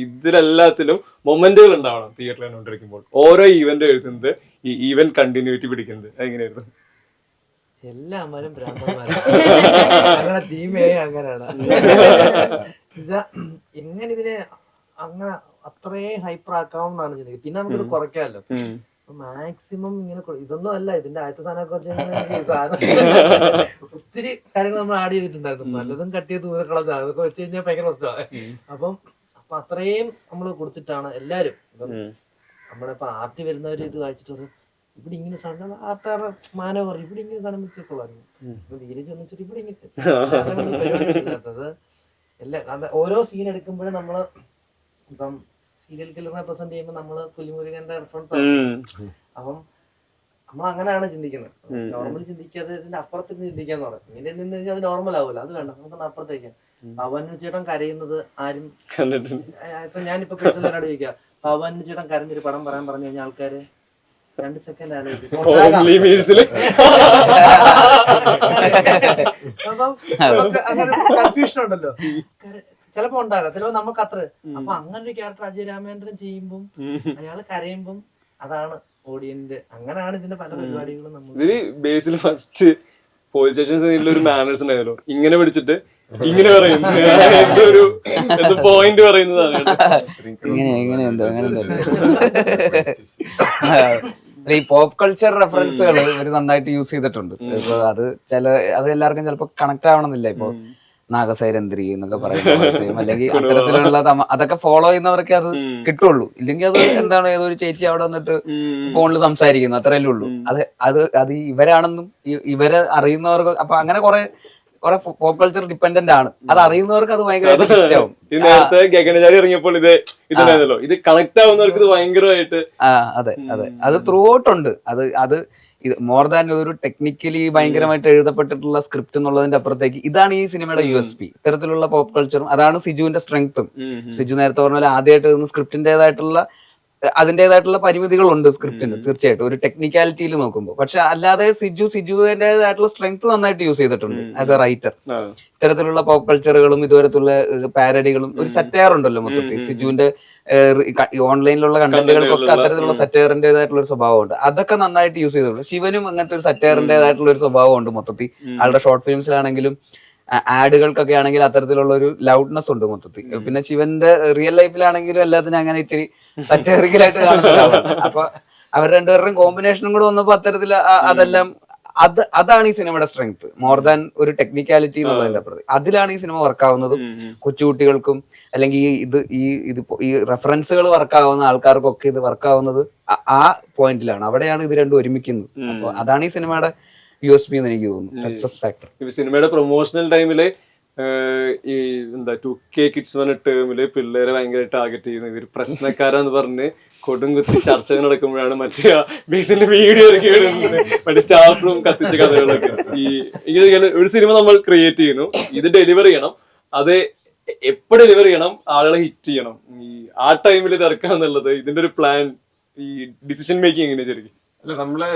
ഇതിലെല്ലാത്തിലും മൊമെന്റുകൾ ഉണ്ടാവണം തിയേറ്ററിൽ കണ്ടുകൊണ്ടിരിക്കുമ്പോൾ. ഓരോ ഈവന്റ് എഴുതുന്നത് ഈ ഈവന്റ് കണ്ടിന്യൂറ്റി പിടിക്കുന്നത് എങ്ങനെയായിരുന്നു? എല്ലാവരും ഞങ്ങളുടെ ടീമേ അങ്ങനെയാണ്. എങ്ങനെ ഇതിനെ അങ്ങനെ അത്രയും ഹൈപ്പർ ആക്കാമെന്നാണ് ചിന്തിക്കുന്നത്. പിന്നെ നമുക്കിത് കുറയ്ക്കാമല്ലോ. മാക്സിമം ഇങ്ങനെ ഇതൊന്നും അല്ല, ഇതിന്റെ ആദ്യത്തെ സാധനമൊക്കെ ഒത്തിരി കാര്യങ്ങൾ നമ്മൾ ആഡ് ചെയ്തിട്ടുണ്ടായിരുന്നു. നല്ലതും കട്ട് ചെയ്ത് ദൂരക്കളത് അതൊക്കെ വെച്ച് കഴിഞ്ഞാൽ ഭയങ്കര പ്രശ്നമാണ്. അപ്പൊ അത്രയും നമ്മൾ കൊടുത്തിട്ടാണ് എല്ലാരും. നമ്മുടെ ഇപ്പൊ ആർട്ടി വരുന്നവര് ഇത് വായിച്ചിട്ട് ഇവിടെ ഇങ്ങനെ സാധനം ആർട്ടാറ് മാനോ പറയും, ഇവിടെ ഇങ്ങനെ സാധനം വെച്ചേക്കൊള്ളായിരുന്നു. ഇപ്പൊ ധീരജ് വന്നിട്ട് ഇവിടെ ഇങ്ങനെ എല്ലാ ഓരോ സീൻ എടുക്കുമ്പോഴും നമ്മള് ഇപ്പം സീരിയൽ കില്ലറിനെ പ്രസന്റ് ചെയ്യുമ്പോൾ നമ്മള് പുലിമുരുകന്റെ റെഫറൻസ് ആണ്. അപ്പം നമ്മൾ അങ്ങനെയാണ് ചിന്തിക്കുന്നത്. നോർമൽ ചിന്തിക്കാതെ ഇതിന്റെ അപ്പുറത്തേക്ക് ചിന്തിക്കാന്ന് പറയും. ഇങ്ങനെ നിന്ന് കഴിഞ്ഞാൽ അത് നോർമൽ ആവില്ല, അത് വേണ്ട, നമുക്ക് അപ്പുറത്തേക്ക്. പവൻ ചേട്ടൻ കരയുന്നത് ആരും ഇപ്പൊ ഞാനിപ്പോ പേഴ്സണലായിട്ട് ചോദിക്കാം, പവൻ ചേട്ടൻ കരഞ്ഞൊരു പടം പറയാൻ പറഞ്ഞു കഴിഞ്ഞാൽ ആൾക്കാര് 2 സെക്കൻഡ് ആലോചിക്കും. അപ്പം അങ്ങനെ കൺഫ്യൂഷൻ ഉണ്ടല്ലോ, ചിലപ്പോ ഉണ്ടാകാം, ചിലപ്പോ നമുക്ക് അത്ര. അപ്പൊ അങ്ങനെ ഒരു ക്യാരക്ടർ അജയ് രാമേന്ദ്രൻ ചെയ്യുമ്പം അയാള് കരയുമ്പം അതാണ് ഓഡിയൻസ്. അങ്ങനെയാണ് ഇതിന്റെ പല പരിപാടികളും നമ്മൾ ഇതില് ബേസിൽ ഫസ്റ്റ് പോലീസ് സ്റ്റേഷൻ സീനിൽ ഒരു മാനേഴ്സ് ഉണ്ടായല്ലോ, ഇങ്ങനെ പിടിച്ചിട്ട് ഇങ്ങനെ പറയും, എന്തൊരു പോയിന്റ് പറയുന്നതാണ്. ഈ പോപ്പ് കൾച്ചർ റെഫറൻസുകൾ ഇവര് നന്നായിട്ട് യൂസ് ചെയ്തിട്ടുണ്ട്. ഇപ്പൊ അത് എല്ലാവർക്കും ചിലപ്പോ കണക്ട് ആവണമെന്നില്ല. ഇപ്പൊ നാഗസൈരന്ധ്രി എന്നൊക്കെ പറയുന്ന അല്ലെങ്കിൽ അത്തരത്തിലുള്ള അതൊക്കെ ഫോളോ ചെയ്യുന്നവർക്ക് അത് കിട്ടുള്ളൂ. ഇല്ലെങ്കിൽ അത് എന്താണ്, ഏതൊരു ചേച്ചി അവിടെ വന്നിട്ട് ഫോണിൽ സംസാരിക്കുന്നു, അത്രയല്ലേ ഉള്ളൂ. അത് ഇവരാണെന്നും ഇവരെ അറിയുന്നവർക്ക്. അപ്പൊ അങ്ങനെ കുറെ പോപ്പ് കൾച്ചർ ഡിപ്പെൻഡന്റ് ആണ്. അത് അറിയുന്നവർക്ക് അത് ഭയങ്കരമായിട്ട് ആവും. നേരത്തെ ഗഗനചാരി ഇറങ്ങിയപ്പോൾ ഇത് കണക്ട് ആവുന്നവർക്ക് ഇത് ഭയങ്കരമായിട്ട്. അതെ അത് ത്രൂ ഔട്ട് ഉണ്ട്. അത് മോർ ദാൻ ഒരു ടെക്നിക്കലി ഭയങ്കരമായിട്ട് എഴുതപ്പെട്ടിട്ടുള്ള സ്ക്രിപ്റ്റ് എന്നുള്ളതിന്റെ അപ്പുറത്തേക്ക് ഇതാണ് ഈ സിനിമയുടെ USP. ഇത്തരത്തിലുള്ള പോപ്പ് കൾച്ചറും അതാണ് സിജുവിന്റെ സ്ട്രെങ്ത്തും. സിജു നേരത്തെ പറഞ്ഞ പോലെ ആദ്യമായിട്ട് എഴുതുന്ന സ്ക്രിപ്റ്റിന്റേതായിട്ടുള്ള അതിൻ്റെതായിട്ടുള്ള പരിമിതികളുണ്ട് സ്ക്രിപ്റ്റിന് തീർച്ചയായിട്ടും ഒരു ടെക്നിക്കാലിറ്റിയിൽ നോക്കുമ്പോൾ. പക്ഷെ അല്ലാതെ സിജുവിൻ്റെതായിട്ടുള്ള സ്ട്രെങ്ത് നന്നായിട്ട് യൂസ് ചെയ്തിട്ടുണ്ട് ആസ് എ റൈറ്റർ. ഇത്തരത്തിലുള്ള പോപ്പ് കൾച്ചറുകളും ഇതുവരത്തുള്ള പാരഡികളും ഒരു സറ്റയർ ഉണ്ടല്ലോ മൊത്തത്തിൽ. സിജുവിന്റെ ഓൺലൈനിലുള്ള കണ്ടന്റുകൾക്കൊക്കെ അത്തരത്തിലുള്ള സറ്റയറിന്റേതായിട്ടുള്ള ഒരു സ്വഭാവമുണ്ട്. അതൊക്കെ നന്നായിട്ട് യൂസ് ചെയ്തിട്ടുണ്ട്. ശിവനും അങ്ങനത്തെ ഒരു സറ്റയറിന്റേതായിട്ടുള്ള ഒരു സ്വഭാവമുണ്ട് മൊത്തത്തിൽ. ആളുടെ ഷോർട്ട് ഫിലിംസിലാണെങ്കിലും ആഡുകൾക്കൊക്കെ ആണെങ്കിൽ അത്തരത്തിലുള്ള ഒരു ലൗഡ്നെസ് ഉണ്ട് മൊത്തത്തിൽ. പിന്നെ ശിവന്റെ റിയൽ ലൈഫിലാണെങ്കിലും എല്ലാത്തിനും അങ്ങനെ ഇച്ചിരി സറ്ററിക്കലായിട്ട് കാണുന്നതാണ്. അപ്പൊ അവർ രണ്ടുപേരുടെയും കോമ്പിനേഷനും കൂടെ വന്നപ്പോ അത്തരത്തിൽ അതെല്ലാം അതാണ് ഈ സിനിമയുടെ സ്ട്രെങ്ത് മോർ ദാൻ ഒരു ടെക്നിക്കാലിറ്റി എന്നുള്ളതിന്റെ അപ്പുറത്ത്. അതിലാണ് ഈ സിനിമ വർക്കാവുന്നതും കൊച്ചുകുട്ടികൾക്കും അല്ലെങ്കിൽ ഈ റെഫറൻസുകൾ വർക്കാവുന്ന ആൾക്കാർക്കൊക്കെ ഇത് വർക്കാവുന്നത് ആ പോയിന്റിലാണ്. അവിടെയാണ് ഇത് രണ്ടും ഒരുമിക്കുന്നത്. അപ്പൊ അതാണ് ഈ സിനിമയുടെ USP എന്ന് എനിക്ക് തോന്നുന്നു, സക്സസ് ഫാക്ടർ. സിനിമയുടെ പ്രൊമോഷണൽ ടൈമില് ഈ 2K കിഡ്സ് പറഞ്ഞ ടേമില് പിള്ളേരെ ഭയങ്കര ടാർഗറ്റ് ചെയ്യുന്നത് ഇവർ പ്രശ്നക്കാരാന്ന് പറഞ്ഞ് കൊടുങ്കുത്തി ചർച്ചകൾ നടക്കുമ്പോഴാണ് മറ്റേ ബേസിന്റെ വീഡിയോ ഇറക്കി വരുന്നത്, മറ്റേ സ്റ്റാഫ് റൂം കത്തിച്ച കഥകളൊക്കെ. ഒരു സിനിമ നമ്മൾ ക്രിയേറ്റ് ചെയ്യുന്നു, ഇത് ഡെലിവർ ചെയ്യണം, അത് എപ്പോ ഡെലിവർ ചെയ്യണം, ആളുകളെ ഹിറ്റ് ചെയ്യണം, ആ ടൈമിൽ ഇത് ഇറക്കാന്നുള്ളത് ഇതിന്റെ ഒരു പ്ലാൻ, ഈ ഡിസിഷൻ മേക്കിംഗ് എങ്ങനെയാ ശരിക്കും? അല്ല, നമ്മള്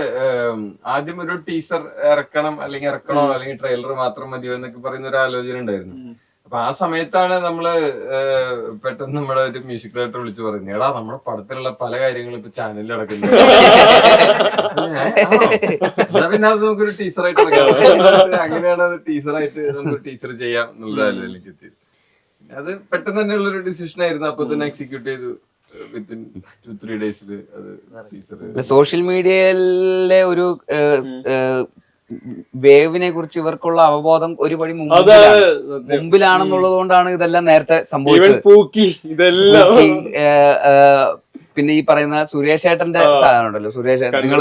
ആദ്യം ഒരു ടീസർ ഇറക്കണോ അല്ലെങ്കിൽ ട്രെയിലർ മാത്രം മതിയോ എന്നൊക്കെ പറയുന്ന ഒരു ആലോചന ഉണ്ടായിരുന്നു. അപ്പൊ ആ സമയത്താണ് നമ്മള് പെട്ടെന്ന് നമ്മുടെ ഒരു മ്യൂസിക് ഡയറക്ടർ വിളിച്ചു പറഞ്ഞു, എടാ നമ്മുടെ പടത്തിലുള്ള പല കാര്യങ്ങളും ഇപ്പൊ ചാനലിൽ നടക്കുന്നു, പിന്നെ അത് നമുക്കൊരു ടീച്ചറായിട്ട് അങ്ങനെയാണ് അത് ടീച്ചറായിട്ട് നമുക്ക് ടീച്ചർ ചെയ്യാം എന്നുള്ള ആലോചനയിലേക്ക് എത്തിയത്. അത് പെട്ടെന്ന് തന്നെയുള്ളൊരു ഡിസിഷൻ ആയിരുന്നു. അപ്പൊ തന്നെ എക്സിക്യൂട്ട് ചെയ്തു വിത്തിൻ 2-3 ഡേയ്സിൽ അത് ടീച്ചർ സോഷ്യൽ മീഡിയയിലെ ഒരു വേവിനെ കുറിച്ച് ഇവർക്കുള്ള അവബോധം ഒരു പടി മുമ്പിലാണെന്നുള്ളത് കൊണ്ടാണ് ഇതെല്ലാം നേരത്തെ സംഭവിച്ചത്. പൂക്കി ഇതെല്ലാം പിന്നെ ഈ പറയുന്ന സുരേഷ് ഏട്ടന്റെ സാധനം ഉണ്ടല്ലോ, സുരേഷ് ഏട്ടൻ നിങ്ങൾ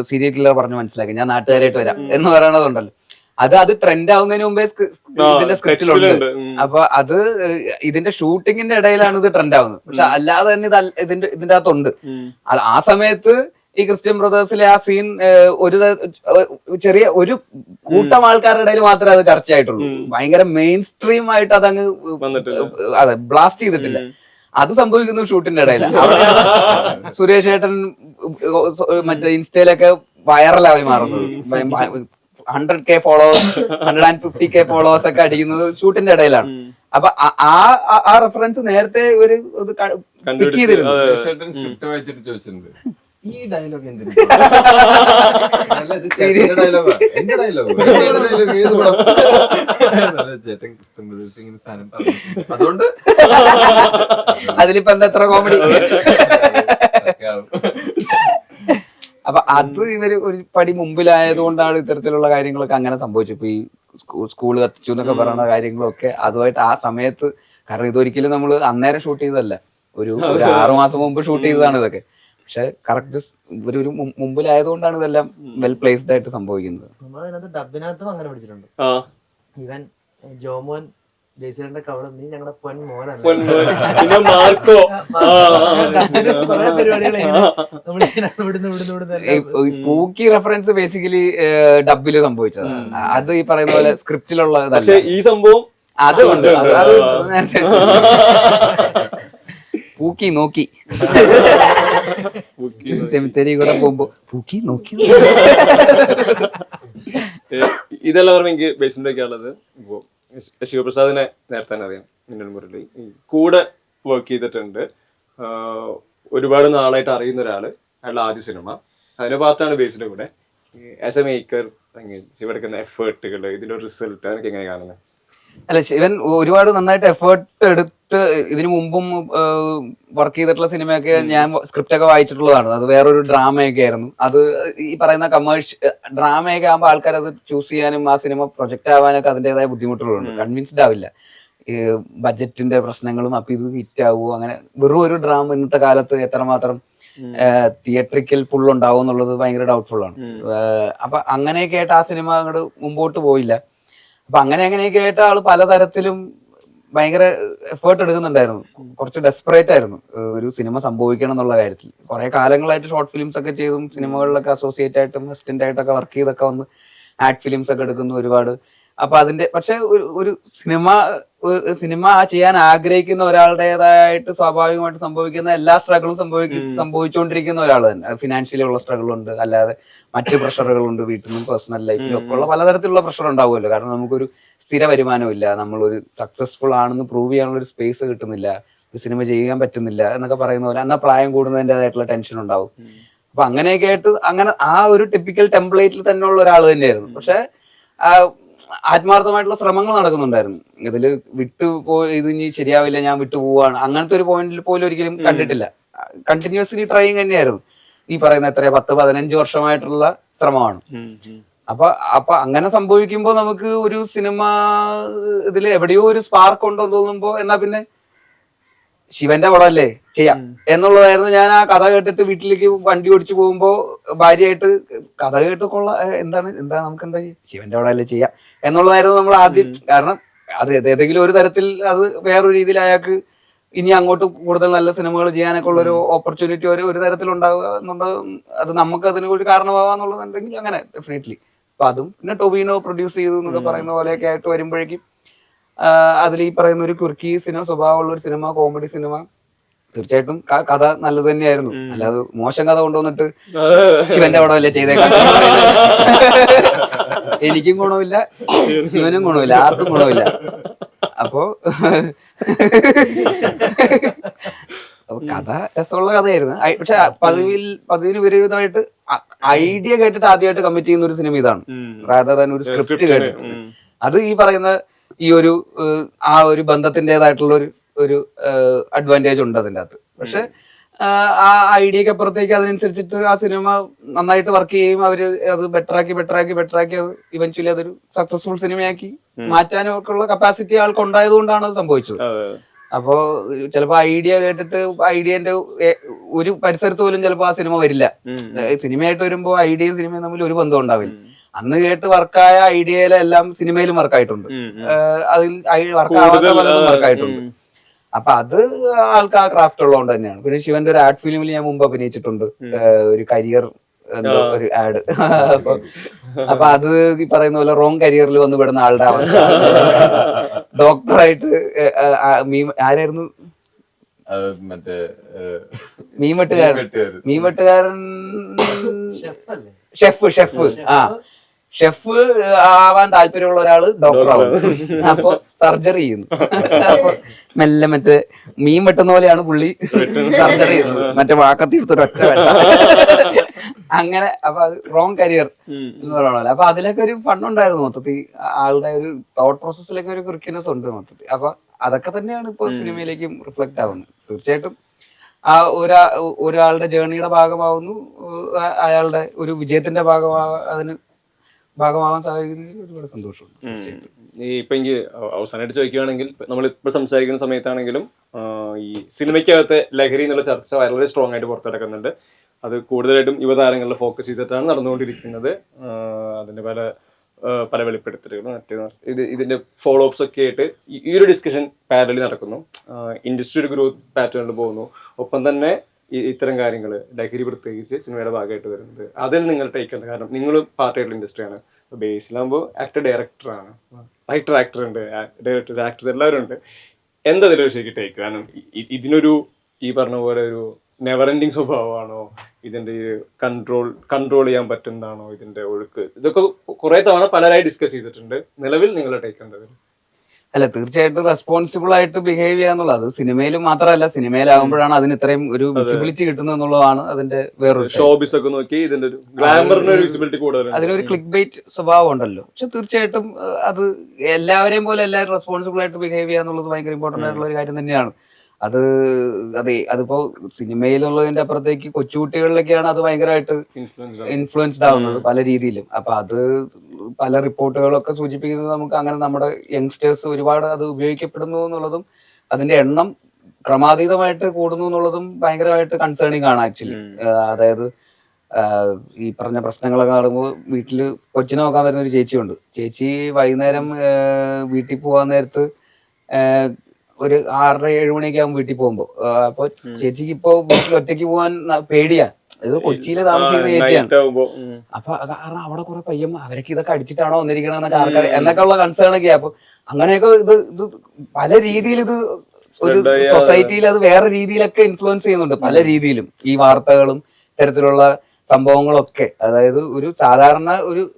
സീരിയൽ കില്ലർ പറഞ്ഞു മനസ്സിലാക്കി, ഞാൻ നാട്ടുകാരായിട്ട് വരാം എന്ന് പറയണതുണ്ടല്ലോ, അത് ട്രെൻഡ് ആവുന്നതിന് മുമ്പേ ഇതിന്റെ സ്ക്രിപ്റ്റിലുണ്ട്. അപ്പൊ അത് ഇതിന്റെ ഷൂട്ടിങ്ങിന്റെ ഇടയിലാണ് ഇത് ട്രെൻഡ് ആവുന്നത്. പക്ഷെ അല്ലാതെ തന്നെ ഇതിന്റെ അകത്തുണ്ട്. ആ സമയത്ത് ഈ ക്രിസ്ത്യൻ ബ്രദേഴ്സിലെ ആ സീൻ ചെറിയ ഒരു കൂട്ടം ആൾക്കാരുടെ ഇടയിൽ മാത്രമേ അത് ചർച്ചയായിട്ടുള്ളൂ. ഭയങ്കര മെയിൻ സ്ട്രീം ആയിട്ട് അതങ്ങ് അതെ ബ്ലാസ്റ്റ് ചെയ്തിട്ടില്ല. അത് സംഭവിക്കുന്നു ഷൂട്ടിന്റെ ഇടയിലാണ്. അവിടെയാണ് സുരേഷ് ഏട്ടൻ മറ്റേ ഇൻസ്റ്റയിലൊക്കെ വൈറലായി മാറുന്നത്. 100K ഫോളോവേഴ്സ് 150K ഫോളോവേഴ്സ് ഒക്കെ അടിക്കുന്നത് ഷൂട്ടിന്റെ ഇടയിലാണ്. അപ്പൊ ആ റെഫറൻസ് നേരത്തെ ഒരു പിക്ക് ചെയ്തിരുന്നു. സ്ക്രിപ്റ്റ് വായിച്ചിട്ട് ചോദിച്ചിട്ടുണ്ട്, ഈ ഡയലോഗ് എന്തിനാ ഡയലോഗ് എന്റെ ഡയലോഗ് ഏത് പടം ചേട്ടൻ ഇങ്ങനെ സാധനം പറഞ്ഞു, അതുകൊണ്ട് അതിലിപ്പോ എന്താ എത്ര കോമഡി. അപ്പൊ അത് ഇവര് ഒരു പടി മുമ്പിലായത് കൊണ്ടാണ് ഇത്തരത്തിലുള്ള കാര്യങ്ങളൊക്കെ അങ്ങനെ സംഭവിച്ചു. ഇപ്പൊ ഈ സ്കൂള് കത്തിച്ചു എന്നൊക്കെ പറയുന്ന കാര്യങ്ങളൊക്കെ അതുമായിട്ട് ആ സമയത്ത്, കാരണം ഇതൊരിക്കലും നമ്മൾ അന്നേരം ഷൂട്ട് ചെയ്തതല്ല, ഒരു 6 മാസം മുമ്പ് ഷൂട്ട് ചെയ്തതാണ് ഇതൊക്കെ. പക്ഷെ കറക്റ്റ് ഒരു മുമ്പിലായതുകൊണ്ടാണ് ഇതെല്ലാം വെൽ പ്ലേസ്ഡ് ആയിട്ട് സംഭവിക്കുന്നത്. നമ്മളതിനകത്ത് ഡബിനകത്തും അങ്ങനെ പിടിച്ചിട്ടുണ്ട്. ഇവൻ ജോമോൻ ജയിച്ചേട്ടന്റെ കവള നീ ഞങ്ങളുടെ പൊൻ മോനാണ്. പൂക്കി റെഫറൻസ് ബേസിക്കലി ഡബില് സംഭവിച്ചതാണ്. അത് ഈ പറയുന്ന പോലെ സ്ക്രിപ്റ്റിലുള്ളതല്ല. ഈ സംഭവം അതുകൊണ്ട് നേരത്തെ പൂക്കി നോക്കി സെമിത്തേരി കൂടെ പോകുമ്പോ പൂക്കി നോക്കി. ഇതെല്ലാം എനിക്ക് ബേസിലേക്കുള്ളത്. ഇപ്പോ ശിവപ്രസാദിനെ നേരത്തെ തന്നെ അറിയാം, ഇന്ത്യൻ മുരളി കൂടെ വർക്ക് ചെയ്തിട്ടുണ്ട്. ഒരുപാട് നാളായിട്ട് അറിയുന്ന ഒരാള്, അയാളുടെ ആദ്യ സിനിമ അതിന്റെ ഭാഗത്താണ് ബേസിന്റെ കൂടെ. ആസ് എ മേക്കർ ശിവെടുക്കുന്ന എഫേർട്ടുകൾ, ഇതിന്റെ റിസൾട്ട് അതൊക്കെ എങ്ങനെ കാണുന്നത്? അല്ല, ശിവൻ ഒരുപാട് നന്നായിട്ട് എഫേർട്ട് എടുത്ത് ഇതിനു മുമ്പും വർക്ക് ചെയ്തിട്ടുള്ള സിനിമയൊക്കെ ഞാൻ സ്ക്രിപ്റ്റ് ഒക്കെ വായിച്ചിട്ടുള്ളതാണ്. അത് വേറൊരു ഡ്രാമയൊക്കെ ആയിരുന്നു. അത് ഈ പറയുന്ന ഡ്രാമയൊക്കെ ആകുമ്പോൾ ആൾക്കാർ അത് ചൂസ് ചെയ്യാനും ആ സിനിമ പ്രൊജക്റ്റ് ആവാനൊക്കെ അതിൻ്റെതായ ബുദ്ധിമുട്ടുകളുണ്ട്. കൺവിൻസ്ഡ് ആവില്ല, ഈ ബഡ്ജറ്റിന്റെ പ്രശ്നങ്ങളും. അപ്പൊ ഇത് ഹിറ്റ് ആവുമോ, അങ്ങനെ വെറും ഒരു ഡ്രാമ ഇന്നത്തെ കാലത്ത് എത്രമാത്രം തിയേറ്ററിക്കൽ പുള്ളുണ്ടാവും എന്നുള്ളത് ഭയങ്കര ഡൗട്ട്ഫുൾ ആണ്. അപ്പൊ അങ്ങനെയൊക്കെ ആയിട്ട് ആ സിനിമ അങ്ങോട്ട് മുമ്പോട്ട് പോയില്ല. അപ്പൊ അങ്ങനെയൊക്കെ ആയിട്ട് ആള് പലതരത്തിലും ഭയങ്കര എഫേർട്ട് എടുക്കുന്നുണ്ടായിരുന്നു. കുറച്ച് ഡെസ്പറേറ്റ് ആയിരുന്നു ഒരു സിനിമ സംഭവിക്കണം എന്നുള്ള കാര്യത്തിൽ. കുറെ കാലങ്ങളായിട്ട് ഷോർട്ട് ഫിലിംസ് ഒക്കെ ചെയ്തും സിനിമകളിലൊക്കെ അസോസിയേറ്റ് ആയിട്ടും അസിസ്റ്റന്റ് ആയിട്ടൊക്കെ വർക്ക് ചെയ്തൊക്കെ വന്ന് ആഡ് ഫിലിംസ് ഒക്കെ എടുക്കുന്നു ഒരുപാട്. അപ്പൊ അതിന്റെ പക്ഷെ ഒരു സിനിമ ചെയ്യാൻ ആഗ്രഹിക്കുന്ന ഒരാളുടേതായിട്ട് സ്വാഭാവികമായിട്ട് സംഭവിക്കുന്ന എല്ലാ സ്ട്രഗിളും സംഭവിച്ചുകൊണ്ടിരിക്കുന്ന ഒരാൾ തന്നെ. ഫിനാൻഷ്യലി ഉള്ള സ്ട്രഗിൾ ഉണ്ട്, അല്ലാതെ മറ്റ് പ്രഷറുകളുണ്ട്, വീട്ടിൽ നിന്നും പേഴ്സണൽ ലൈഫിലും ഒക്കെ ഉള്ള പലതരത്തിലുള്ള പ്രഷർ ഉണ്ടാവുമല്ലോ. കാരണം നമുക്കൊരു സ്ഥിര വരുമാനമില്ല, നമ്മളൊരു സക്സസ്ഫുൾ ആണെന്ന് പ്രൂവ് ചെയ്യാനുള്ള ഒരു സ്പേസ് കിട്ടുന്നില്ല, ഒരു സിനിമ ചെയ്യാൻ പറ്റുന്നില്ല എന്നൊക്കെ പറയുന്ന പോലെ. എന്നാൽ പ്രായം കൂടുന്നതിൻ്റെതായിട്ടുള്ള ടെൻഷൻ ഉണ്ടാവും. അപ്പൊ അങ്ങനെയൊക്കെ ആയിട്ട് അങ്ങനെ ആ ഒരു ടിപ്പിക്കൽ ടെംപ്ലേറ്റിൽ തന്നെയുള്ള ഒരാൾ തന്നെയായിരുന്നു. പക്ഷെ ആത്മാർത്ഥമായിട്ടുള്ള ശ്രമങ്ങൾ നടക്കുന്നുണ്ടായിരുന്നു. ഇതിൽ ഇത് ഇനി ശരിയാവില്ല, ഞാൻ വിട്ടുപോവാണ്, അങ്ങനത്തെ ഒരു പോയിന്റിൽ പോലും ഒരിക്കലും കണ്ടിട്ടില്ല. കണ്ടിന്യൂസ്ലി ട്രൈയിങ് തന്നെയായിരുന്നു. ഈ പറയുന്ന 10-15 വർഷമായിട്ടുള്ള ശ്രമമാണ്. അപ്പൊ അങ്ങനെ സംഭവിക്കുമ്പോ നമുക്ക് ഒരു സിനിമ ഇതിൽ എവിടെയോ ഒരു സ്പാർക്ക് ഉണ്ടോ തോന്നുമ്പോ എന്നാ പിന്നെ ശിവന്റെ പടമല്ലേ ചെയ്യാം എന്നുള്ളതായിരുന്നു. ഞാൻ ആ കഥ കേട്ടിട്ട് വീട്ടിലേക്ക് വണ്ടി ഓടിച്ചു പോകുമ്പോ ഭാര്യയായിട്ട് കഥ കേട്ട് എന്താ നമുക്ക് എന്താ ശിവന്റെ പടമല്ലേ ചെയ്യാം എന്നുള്ളതായിരുന്നു നമ്മൾ ആദ്യം. കാരണം അത് ഏതെങ്കിലും ഒരു തരത്തിൽ അത് വേറൊരു രീതിയിൽ അയാൾക്ക് ഇനി അങ്ങോട്ട് കൂടുതൽ നല്ല സിനിമകൾ ചെയ്യാനൊക്കെ ഉള്ള ഒരു ഓപ്പർച്യൂണിറ്റി ഒരു തരത്തിൽ ഉണ്ടാവുക എന്നുള്ളത്, അത് നമുക്ക് അതിന് ഒരു കാരണമാവാന്നുള്ളതുണ്ടെങ്കിൽ അങ്ങനെ ഡെഫിനറ്റ്ലി. അപ്പൊ അതും പിന്നെ ടൊവിനോ പ്രൊഡ്യൂസ് ചെയ്തു എന്നൊക്കെ പറയുന്ന പോലെയൊക്കെ ആയിട്ട് വരുമ്പോഴേക്കും അതിൽ ഈ പറയുന്ന ഒരു കുർക്കി സിനിമ സ്വഭാവമുള്ള ഒരു സിനിമ, കോമഡി സിനിമ, തീർച്ചയായിട്ടും കഥ നല്ലത് തന്നെയായിരുന്നു. അല്ലാതെ മോശം കഥ കൊണ്ടുവന്നിട്ട് ശിവന്റെ പടമല്ലേ ചെയ്തേക്കാം, എനിക്കും ഗുണമില്ല ശിവനും ഗുണമില്ല, ആർക്കും ഗുണമില്ല. അപ്പോ കഥ രസമുള്ള കഥയായിരുന്നു. പക്ഷെ പതിവിന് വിപരീതമായിട്ട് ഐഡിയ കേട്ടിട്ട് ആദ്യമായിട്ട് കമ്മിറ്റ് ചെയ്യുന്ന ഒരു സിനിമ ഇതാണ്, റാദർ ദാൻ ഒരു സ്ക്രിപ്റ്റ് കേട്ടിട്ട്. അത് ഈ പറയുന്ന ഈ ഒരു ആ ഒരു ബന്ധത്തിൻ്റെതായിട്ടുള്ള ഒരു ഒരു അഡ്വാൻറ്റേജ് ഉണ്ട് അതിൻ്റെ അകത്ത്. പക്ഷെ ആ ഐഡിയക്ക് അപ്പുറത്തേക്ക് അതിനനുസരിച്ചിട്ട് ആ സിനിമ നന്നായിട്ട് വർക്ക് ചെയ്യും. അവര് അത് ബെറ്ററാക്കി അത് ഇവൻച്വലി അതൊരു സക്സസ്ഫുൾ സിനിമയാക്കി മാറ്റാനും ഒക്കെ ഉള്ള കപ്പാസിറ്റി ആൾക്ക് ഉണ്ടായത് കൊണ്ടാണ് അത് സംഭവിച്ചത്. അപ്പോ ചിലപ്പോ ഐഡിയ കേട്ടിട്ട് ഐഡിയന്റെ ഒരു പരിസരത്ത് പോലും ചിലപ്പോ ആ സിനിമ വരില്ല. സിനിമയായിട്ട് വരുമ്പോ ഐഡിയയും സിനിമയും തമ്മിൽ ഒരു ബന്ധം ഉണ്ടാവില്ല. അന്ന് കേട്ട് വർക്കായ ഐഡിയയിലെല്ലാം സിനിമയിലും വർക്കായിട്ടുണ്ട്, അതിൽ വർക്കാവാത്ത പലതും വർക്കായിട്ടുണ്ട്. അപ്പൊ അത് ആൾക്ക് ആ ക്രാഫ്റ്റ് ഉള്ളതുകൊണ്ട് തന്നെയാണ്. പിന്നെ ശിവന്റെ ഒരു ആഡ് ഫിലിമിൽ ഞാൻ മുമ്പ് അഭിനയിച്ചിട്ടുണ്ട്, ഒരു കരിയർ എന്തോ ഒരു ആഡ്. അപ്പൊ അത് ഈ പറയുന്ന പോലെ റോങ് കരിയറിൽ വന്ന് വിടുന്ന ആളുടെ അവസ്ഥ. ഡോക്ടറായിട്ട് ആരായിരുന്നു മറ്റേ മീൻവെട്ടുകാരൻ ഷെഫ് ഷെഫ് ആവാൻ താല്പര്യമുള്ള ഒരാള് ഡോക്ടറാവും. അപ്പൊ സർജറി ചെയ്യുന്നു. അപ്പൊ മെല്ലെ മറ്റേ മീൻ വെട്ടുന്ന പോലെയാണ് പുള്ളി സർജറി ചെയ്യുന്നത്, മറ്റേ വാക്കത്തിയെടുത്തൊരു ഒറ്റ വെട്ട. അങ്ങനെ അപ്പൊ അത് റോങ് കരിയർ എന്ന് പറയണല്ലോ. അപ്പൊ അതിലൊക്കെ ഒരു ഫണ്ടുണ്ടായിരുന്നു മൊത്തത്തിൽ. ആളുടെ ഒരു തോട്ട് പ്രോസസ്സിലൊക്കെ ഒരു ക്രിക്കിനെസ് ഉണ്ട് മൊത്തത്തിൽ. അപ്പൊ അതൊക്കെ തന്നെയാണ് ഇപ്പൊ സിനിമയിലേക്കും റിഫ്ലക്ട് ആവുന്നത്. തീർച്ചയായിട്ടും ആ ഒരാളുടെ ജേർണിയുടെ ഭാഗമാവുന്നു, അയാളുടെ ഒരു വിജയത്തിന്റെ ഭാഗമാവാൻ സാധിക്കുന്നതിൽ ഒരുപാട് സന്തോഷമുണ്ട്. ഇപ്പൊ എനിക്ക് അവസാനമായിട്ട് ചോദിക്കുകയാണെങ്കിൽ, നമ്മളിപ്പോൾ സംസാരിക്കുന്ന സമയത്താണെങ്കിലും ഈ സിനിമയ്ക്കകത്തെ ലഹരി എന്നുള്ള ചർച്ച വളരെ സ്ട്രോങ് ആയിട്ട് പുറത്തു നടക്കുന്നുണ്ട്. അത് കൂടുതലായിട്ടും യുവതാരങ്ങളിൽ ഫോക്കസ് ചെയ്തിട്ടാണ് നടന്നുകൊണ്ടിരിക്കുന്നത്. അതിന്റെ പല വെളിപ്പെടുത്തലുകളും ഇതിന്റെ ഫോളോ അപ്സ് ഒക്കെ ആയിട്ട് ഈ ഒരു ഡിസ്കഷൻ പാരലി നടക്കുന്നു. ഇൻഡസ്ട്രി ഒരു ഗ്രോത്ത് പാറ്റേണിൽ പോകുന്നു. ഒപ്പം തന്നെ ഇത്തരം കാര്യങ്ങൾ ലഹരി പ്രത്യേകിച്ച് സിനിമയുടെ ഭാഗമായിട്ട് വരുന്നത്, അതിൽ നിങ്ങൾ ടേക്ക് ഉണ്ട്. കാരണം നിങ്ങൾ പാർട്ടായിട്ടുള്ള ഇൻഡസ്ട്രിയാണ്. ബേസിലാകുമ്പോൾ ഡയറക്ടറാണ്, ആക്ടർ ഉണ്ട്, ഡയറക്ടർ, ആക്ടർ എല്ലാവരും ഉണ്ട്. എന്താ ഇതിലൊരു ശരിക്കും ടേക്ക്? കാരണം ഇതിനൊരു ഈ പറഞ്ഞ പോലെ ഒരു നെവർ എൻഡിങ് സ്വഭാവമാണോ, ഇതിന്റെ കൺട്രോൾ ചെയ്യാൻ പറ്റുന്നതാണോ ഇതിന്റെ ഒഴുക്ക്? ഇതൊക്കെ കുറെ തവണ പലരായി ഡിസ്കസ് ചെയ്തിട്ടുണ്ട്. നിലവിൽ നിങ്ങളുടെ ടേക്ക് എന്താ? അല്ല, തീർച്ചയായിട്ടും റെസ്പോൺസിബിൾ ആയിട്ട് ബിഹേവ് ചെയ്യാന്നുള്ളത് സിനിമയിലും മാത്രമല്ല, സിനിമയിലാകുമ്പോഴാണ് അതിന് ഇത്രയും ഒരു വിസിബിലിറ്റി കിട്ടുന്നത് എന്നുള്ളതാണ് അതിന്റെ വേറൊരു ഷോബിസ് ഒക്കെ നോക്കി ഇതിന്റെ ഒരു ഗ്ലാമറിന് ഒരു വിസിബിലിറ്റി കൂടുതൽ, അതിനൊരു ക്ലിക്ക് ബൈറ്റ് സ്വഭാവം ഉണ്ടല്ലോ. പക്ഷെ തീർച്ചയായിട്ടും അത് എല്ലാവരെയും പോലെ എല്ലാവരും റെസ്പോൺസിബിൾ ആയിട്ട് ബിഹേവ് ചെയ്യാന്നുള്ളത് ഭയങ്കര ഇമ്പോർട്ടന്റ് ആയിട്ടുള്ള ഒരു കാര്യം തന്നെയാണ്. അതിപ്പോ സിനിമയിലുള്ളതിന്റെ അപ്പുറത്തേക്ക് കൊച്ചുകുട്ടികളിലൊക്കെയാണ് അത് ഭയങ്കരമായിട്ട് ഇൻഫ്ലുവൻസ്ഡ് ആവുന്നത് പല രീതിയിലും. അപ്പൊ അത് പല റിപ്പോർട്ടുകളൊക്കെ സൂചിപ്പിക്കുന്നത് നമുക്ക് അങ്ങനെ നമ്മുടെ യങ്സ്റ്റേഴ്സ് ഒരുപാട് അത് ഉപയോഗിക്കപ്പെടുന്നു എന്നുള്ളതും അതിന്റെ എണ്ണം ക്രമാതീതമായിട്ട് കൂടുന്നു എന്നുള്ളതും ഭയങ്കരമായിട്ട് കൺസേണിങ് ആണ് ആക്ച്വലി. അതായത് ഈ പറഞ്ഞ പ്രശ്നങ്ങളൊക്കെ നടക്കുമ്പോൾ വീട്ടില് കൊച്ചിനെ നോക്കാൻ വരുന്ന ഒരു ചേച്ചിയുണ്ട്. ചേച്ചി വൈകുന്നേരം വീട്ടിൽ പോകാൻ നേരത്ത് ഒരു 6:30-7 മണിയൊക്കെ ആകുമ്പോൾ വീട്ടിൽ പോകുമ്പോ അപ്പൊ ചേച്ചിക്ക് ഇപ്പൊ വീട്ടിൽ ഒറ്റയ്ക്ക് പോകാൻ പേടിയാ. ഇത് കൊച്ചിയില് താമസിക്കുന്ന ചേച്ചിയാണ്. അപ്പൊ കാരണം അവിടെ കുറെ പയ്യന്മാർ അവരൊക്കെ ഇതൊക്കെ അടിച്ചിട്ടാണോ വന്നിരിക്കണമെന്നൊക്കെ ആൾക്കാർ എന്നൊക്കെ ഉള്ള കൺസേൺ ഒക്കെ. അപ്പൊ അങ്ങനെയൊക്കെ ഇത് പല രീതിയിൽ ഇത് ഒരു സൊസൈറ്റിയിൽ അത് വേറെ രീതിയിലൊക്കെ ഇൻഫ്ലുവൻസ് ചെയ്യുന്നുണ്ട് പല രീതിയിലും. ഈ വാർത്തകളും ഇത്തരത്തിലുള്ള സംഭവങ്ങളൊക്കെ, അതായത് ഒരു സാധാരണ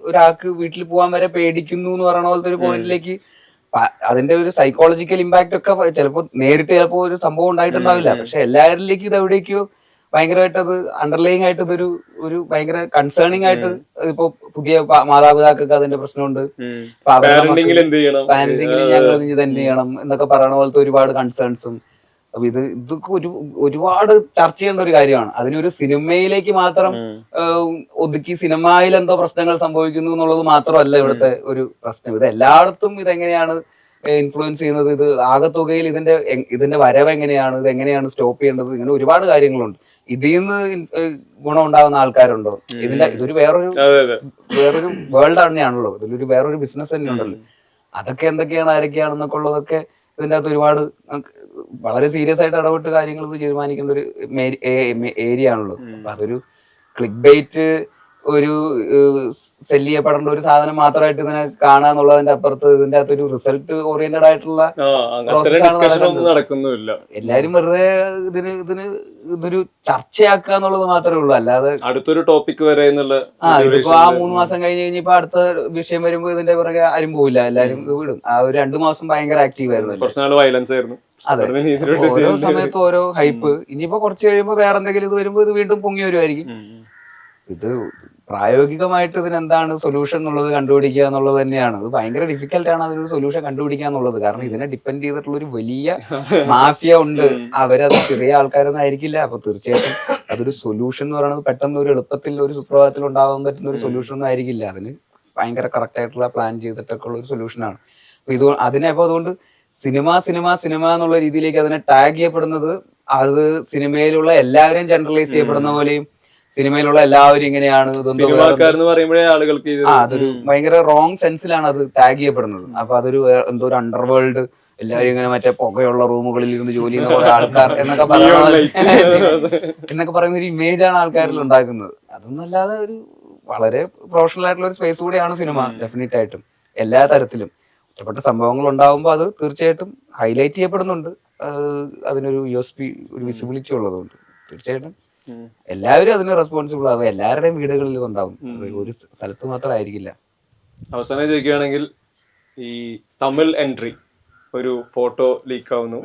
ഒരാൾക്ക് വീട്ടിൽ പോകാൻ വരെ പേടിക്കുന്നു എന്ന് പറയുന്ന പോലത്തെ ഒരു പോയിന്റിലേക്ക് അതിന്റെ ഒരു സൈക്കോളജിക്കൽ ഇമ്പാക്ട് ഒക്കെ ചിലപ്പോൾ നേരിട്ട് ചിലപ്പോൾ ഒരു സംഭവം ഉണ്ടായിട്ടുണ്ടാവില്ല. പക്ഷെ എല്ലാവരിലേക്കും ഇത് എവിടേക്കോ ഭയങ്കരമായിട്ട് അത് അണ്ടർലൈങ് ആയിട്ട് ഒരു ഭയങ്കര കൺസേണിങ് ആയിട്ട് ഇപ്പൊ പുതിയ മാതാപിതാക്കൾക്ക് അതിന്റെ പ്രശ്നമുണ്ട്. പാരന്റിങ്ങിൽ ഞങ്ങൾ ഇത് തന്നെ ചെയ്യണം എന്നൊക്കെ പറയണ പോലത്തെ ഒരുപാട് കൺസേൺസും. അപ്പൊ ഇതൊക്കെ ഒരുപാട് ചർച്ച ചെയ്യേണ്ട ഒരു കാര്യമാണ്. അതിനൊരു സിനിമയിലേക്ക് മാത്രം ഒതുക്കി സിനിമയിൽ എന്തോ പ്രശ്നങ്ങൾ സംഭവിക്കുന്നു എന്നുള്ളത് മാത്രമല്ല ഇവിടുത്തെ ഒരു പ്രശ്നം. ഇത് എല്ലായിടത്തും ഇതെങ്ങനെയാണ് ഇൻഫ്ലുവൻസ് ചെയ്യുന്നത്, ഇത് ആകെത്തുകയിൽ ഇതിന്റെ വരവ് എങ്ങനെയാണ്, ഇത് എങ്ങനെയാണ് സ്റ്റോപ്പ് ചെയ്യേണ്ടത്, ഇങ്ങനെ ഒരുപാട് കാര്യങ്ങളുണ്ട്. ഇതിൽ നിന്ന് ഗുണം ഉണ്ടാകുന്ന ആൾക്കാരുണ്ടോ? ഇതൊരു വേറൊരു വേൾഡ് തന്നെയാണല്ലോ, ഇതിലൊരു വേറൊരു ബിസിനസ് തന്നെ ഉണ്ടല്ലോ. അതൊക്കെ എന്തൊക്കെയാണ്, ആരൊക്കെയാണെന്നൊക്കെ ഉള്ളതൊക്കെ ഇതിൻ്റെ അകത്ത് ഒരുപാട് വളരെ സീരിയസ് ആയിട്ട് ഇടപെട്ട് കാര്യങ്ങൾ തീരുമാനിക്കേണ്ട ഒരു ഏരിയ ആണല്ലോ. അപ്പൊ അതൊരു ക്ലിക്ക് ബൈറ്റ്, ഒരു സെല് ചെയ്യപ്പെടേണ്ട ഒരു സാധനം മാത്രമായിട്ട് ഇതിനെ കാണാന്നുള്ളതിന്റെ അപ്പുറത്ത് ഇതിന്റെ അകത്ത് ഒരു റിസൾട്ട് ഓറിയന്റഡ് ആയിട്ടുള്ള നടക്കുന്നില്ല. എല്ലാരും വെറുതെ ഇതൊരു ചർച്ചയാക്കുക എന്നുള്ളത് മാത്രമേ ഉള്ളൂ. അല്ലാതെ അടുത്തൊരു ടോപ്പിക് വരെ ഇതിപ്പോ ആ 3 മാസം കഴിഞ്ഞപ്പോ അടുത്ത വിഷയം വരുമ്പോ ഇതിന്റെ പുറകെ ആരും പോവില്ല, എല്ലാരും വിടും. ആ ഒരു 2 മാസം ഭയങ്കര ആക്റ്റീവ് ആയിരുന്നു, വയലൻസ് ആയിരുന്നു. അതെ, ഓരോ സമയത്തും ഓരോ ഹൈപ്പ്. ഇനിയിപ്പോ കുറച്ച് കഴിയുമ്പോ വേറെ എന്തെങ്കിലും ഇത് വരുമ്പോ ഇത് വീണ്ടും പൊങ്ങി വരുമായിരിക്കും. ഇത് പ്രായോഗികമായിട്ട് ഇതിനെന്താണ് സൊല്യൂഷൻ എന്നുള്ളത് കണ്ടുപിടിക്കുക എന്നുള്ളത് തന്നെയാണ്. അത് ഭയങ്കര ഡിഫിക്കൽട്ടാണ് അതിനൊരു സൊല്യൂഷൻ കണ്ടുപിടിക്കുക എന്നുള്ളത്. കാരണം ഇതിനെ ഡിപ്പെൻഡ് ചെയ്തിട്ടുള്ള ഒരു വലിയ മാഫിയ ഉണ്ട്. അവരത് ചെറിയ ആൾക്കാരൊന്നും ആയിരിക്കില്ല. അപ്പൊ തീർച്ചയായിട്ടും അതൊരു സൊല്യൂഷൻ എന്ന് പറയുന്നത് പെട്ടെന്ന് ഒരു എളുപ്പത്തിൽ ഒരു സുപ്രഭാതത്തിൽ ഉണ്ടാകാൻ പറ്റുന്ന ഒരു സൊല്യൂഷൻ ഒന്നും ആയിരിക്കില്ല. അതിന് ഭയങ്കര കറക്റ്റ് ആയിട്ടുള്ള പ്ലാൻ ചെയ്തിട്ടൊക്കെ ഉള്ള ഒരു സൊല്യൂഷനാണ്. അപ്പൊ അതിനെ അപ്പൊ അതുകൊണ്ട് സിനിമ എന്നുള്ള രീതിയിലേക്ക് അതിനെ ടാഗ് ചെയ്യപ്പെടുന്നത് അത് സിനിമയിലുള്ള എല്ലാവരെയും ജനറലൈസ് ചെയ്യപ്പെടുന്ന പോലെയും സിനിമയിലുള്ള എല്ലാവരും ഇങ്ങനെയാണ് സിനിമാക്കാരെന്ന് പറയുമ്പോഴേ ആളുകൾക്ക് അതൊരു ഭയങ്കര റോങ് സെൻസിലാണ് അത് ടാഗ് ചെയ്യപ്പെടുന്നത്. അപ്പൊ അതൊരു എന്തോ ഒരു അണ്ടർവേൾഡ്, എല്ലാവരും ഇങ്ങനെ മറ്റേ പുകയുള്ള റൂമുകളിൽ ഇരുന്ന് ജോലി ചെയ്യുന്ന കുറെ ആൾക്കാർ എന്നൊക്കെ പറയുന്ന ഒരു ഇമേജ് ആണ് ആൾക്കാരിൽ ഉണ്ടാക്കുന്നത്. അതൊന്നല്ലാതെ ഒരു വളരെ പ്രൊഫഷണൽ ആയിട്ടുള്ള ഒരു സ്പേസ് കൂടിയാണ് സിനിമ. ഡെഫിനറ്റ് ആയിട്ടും എല്ലാ തരത്തിലും ഒറ്റപ്പെട്ട സംഭവങ്ങൾ ഉണ്ടാവുമ്പോൾ അത് തീർച്ചയായിട്ടും ഹൈലൈറ്റ് ചെയ്യപ്പെടുന്നുണ്ട്. അതിനൊരു USP, ഒരു വിസിബിലിറ്റി ഉള്ളതുകൊണ്ട് തീർച്ചയായിട്ടും എല്ലാവരും അതിന് റെസ്പോൺസിബിൾ ആവും. എല്ലാവരുടെയും വീടുകളിൽ ഉണ്ടാവും. ഒരു സ്ഥലത്ത് മാത്രമായിരിക്കില്ല. അവസാനം ചോദിക്കുകയാണെങ്കിൽ ഈ തമിഴ് എൻട്രി ഒരു ഫോട്ടോ ലീക്ക് ആവുന്നു,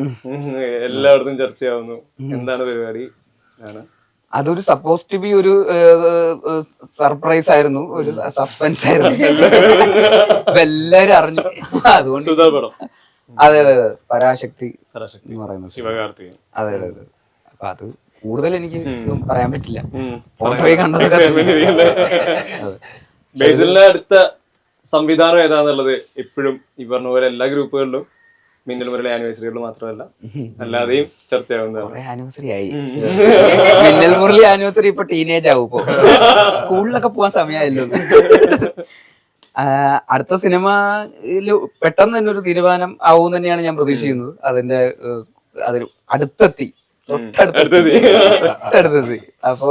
എല്ലായിടത്തും ചർച്ചയാവുന്നു, എന്താണ് പരിപാടി? അതൊരു സപ്പോസ് ടു ബി ഒരു സർപ്രൈസ് ആയിരുന്നു, ഒരു സസ്പെൻസ് ആയിരുന്നു. എല്ലാരും അറിഞ്ഞു. അതുകൊണ്ട് അതെ അതെ പരാശക്തി എന്ന് പറയുന്നത് ശിവകാർത്തികൻ. അതെ അതെ അതെ. അപ്പൊ അത് കൂടുതൽ എനിക്ക് പറയാൻ പറ്റില്ല. ഫോട്ടോയിൽ കണ്ടത് ബേസിലിന്റെ അടുത്ത സംവിധാനം ഏതാന്നുള്ളത് എപ്പോഴും ഈ പറഞ്ഞ പോലെ എല്ലാ ഗ്രൂപ്പുകളിലും മിന്നൽ മുരളി ആനിവേഴ്സറികളിൽ മാത്രമല്ല അല്ലാതെയും ചർച്ചയാവുന്നതാണ്. ആനിവേഴ്സറി ആയി. മിന്നൽ മുരളി ആനിവേഴ്സറി ഇപ്പൊ ടീനേജ് ആവും. ഇപ്പൊ സ്കൂളിലൊക്കെ പോവാൻ സമയമായല്ലോ. അടുത്ത സിനിമ പെട്ടെന്ന് തന്നെ ഒരു തീരുമാനം ആവും തന്നെയാണ് ഞാൻ പ്രതീക്ഷിക്കുന്നത്. അതിന് തൊട്ടടുത്തെത്തി. അപ്പോ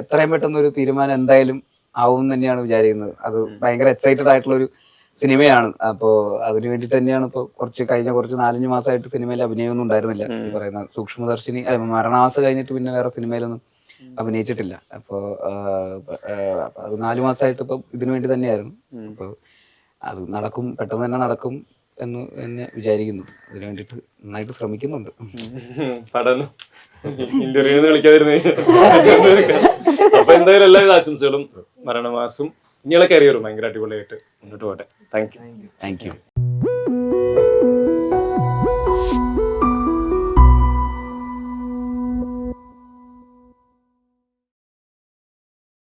എത്രയും പെട്ടെന്ന് ഒരു തീരുമാനം എന്തായാലും ആവും തന്നെയാണ് വിചാരിക്കുന്നത്. അത് ഭയങ്കര എക്സൈറ്റഡ് ആയിട്ടുള്ള ഒരു സിനിമയാണ്. അപ്പോ അതിനു വേണ്ടി തന്നെയാണ് ഇപ്പൊ കഴിഞ്ഞ കുറച്ച് 4-5 മാസമായിട്ട് സിനിമയിൽ അഭിനയമൊന്നും ഉണ്ടായിരുന്നില്ല. ഈ പറയുന്ന സൂക്ഷ്മദർശിനി മരണമാസ കഴിഞ്ഞിട്ട് പിന്നെ വേറെ സിനിമയിലൊന്നും അഭിനയിച്ചിട്ടില്ല. അപ്പോ അത് 4 മാസമായിട്ട് ഇപ്പൊ ഇതിനു വേണ്ടി തന്നെയായിരുന്നു. അപ്പൊ അത് നടക്കും, പെട്ടെന്ന് തന്നെ നടക്കും എന്ന് തന്നെ വിചാരിക്കുന്നു. അതിനു വേണ്ടിട്ട് നന്നായിട്ട് ശ്രമിക്കുന്നുണ്ട്. ഇന്റർവ്യൂ വിളിക്കാതിരുന്നേ. അപ്പൊ എന്തായാലും എല്ലാവിധ ആശംസകളും. മരണമാസം ഇനിയുള്ള കരിയറും ഭയങ്കര അടിപൊളിയായിട്ട് മുന്നോട്ട് പോട്ടെ. Thank you.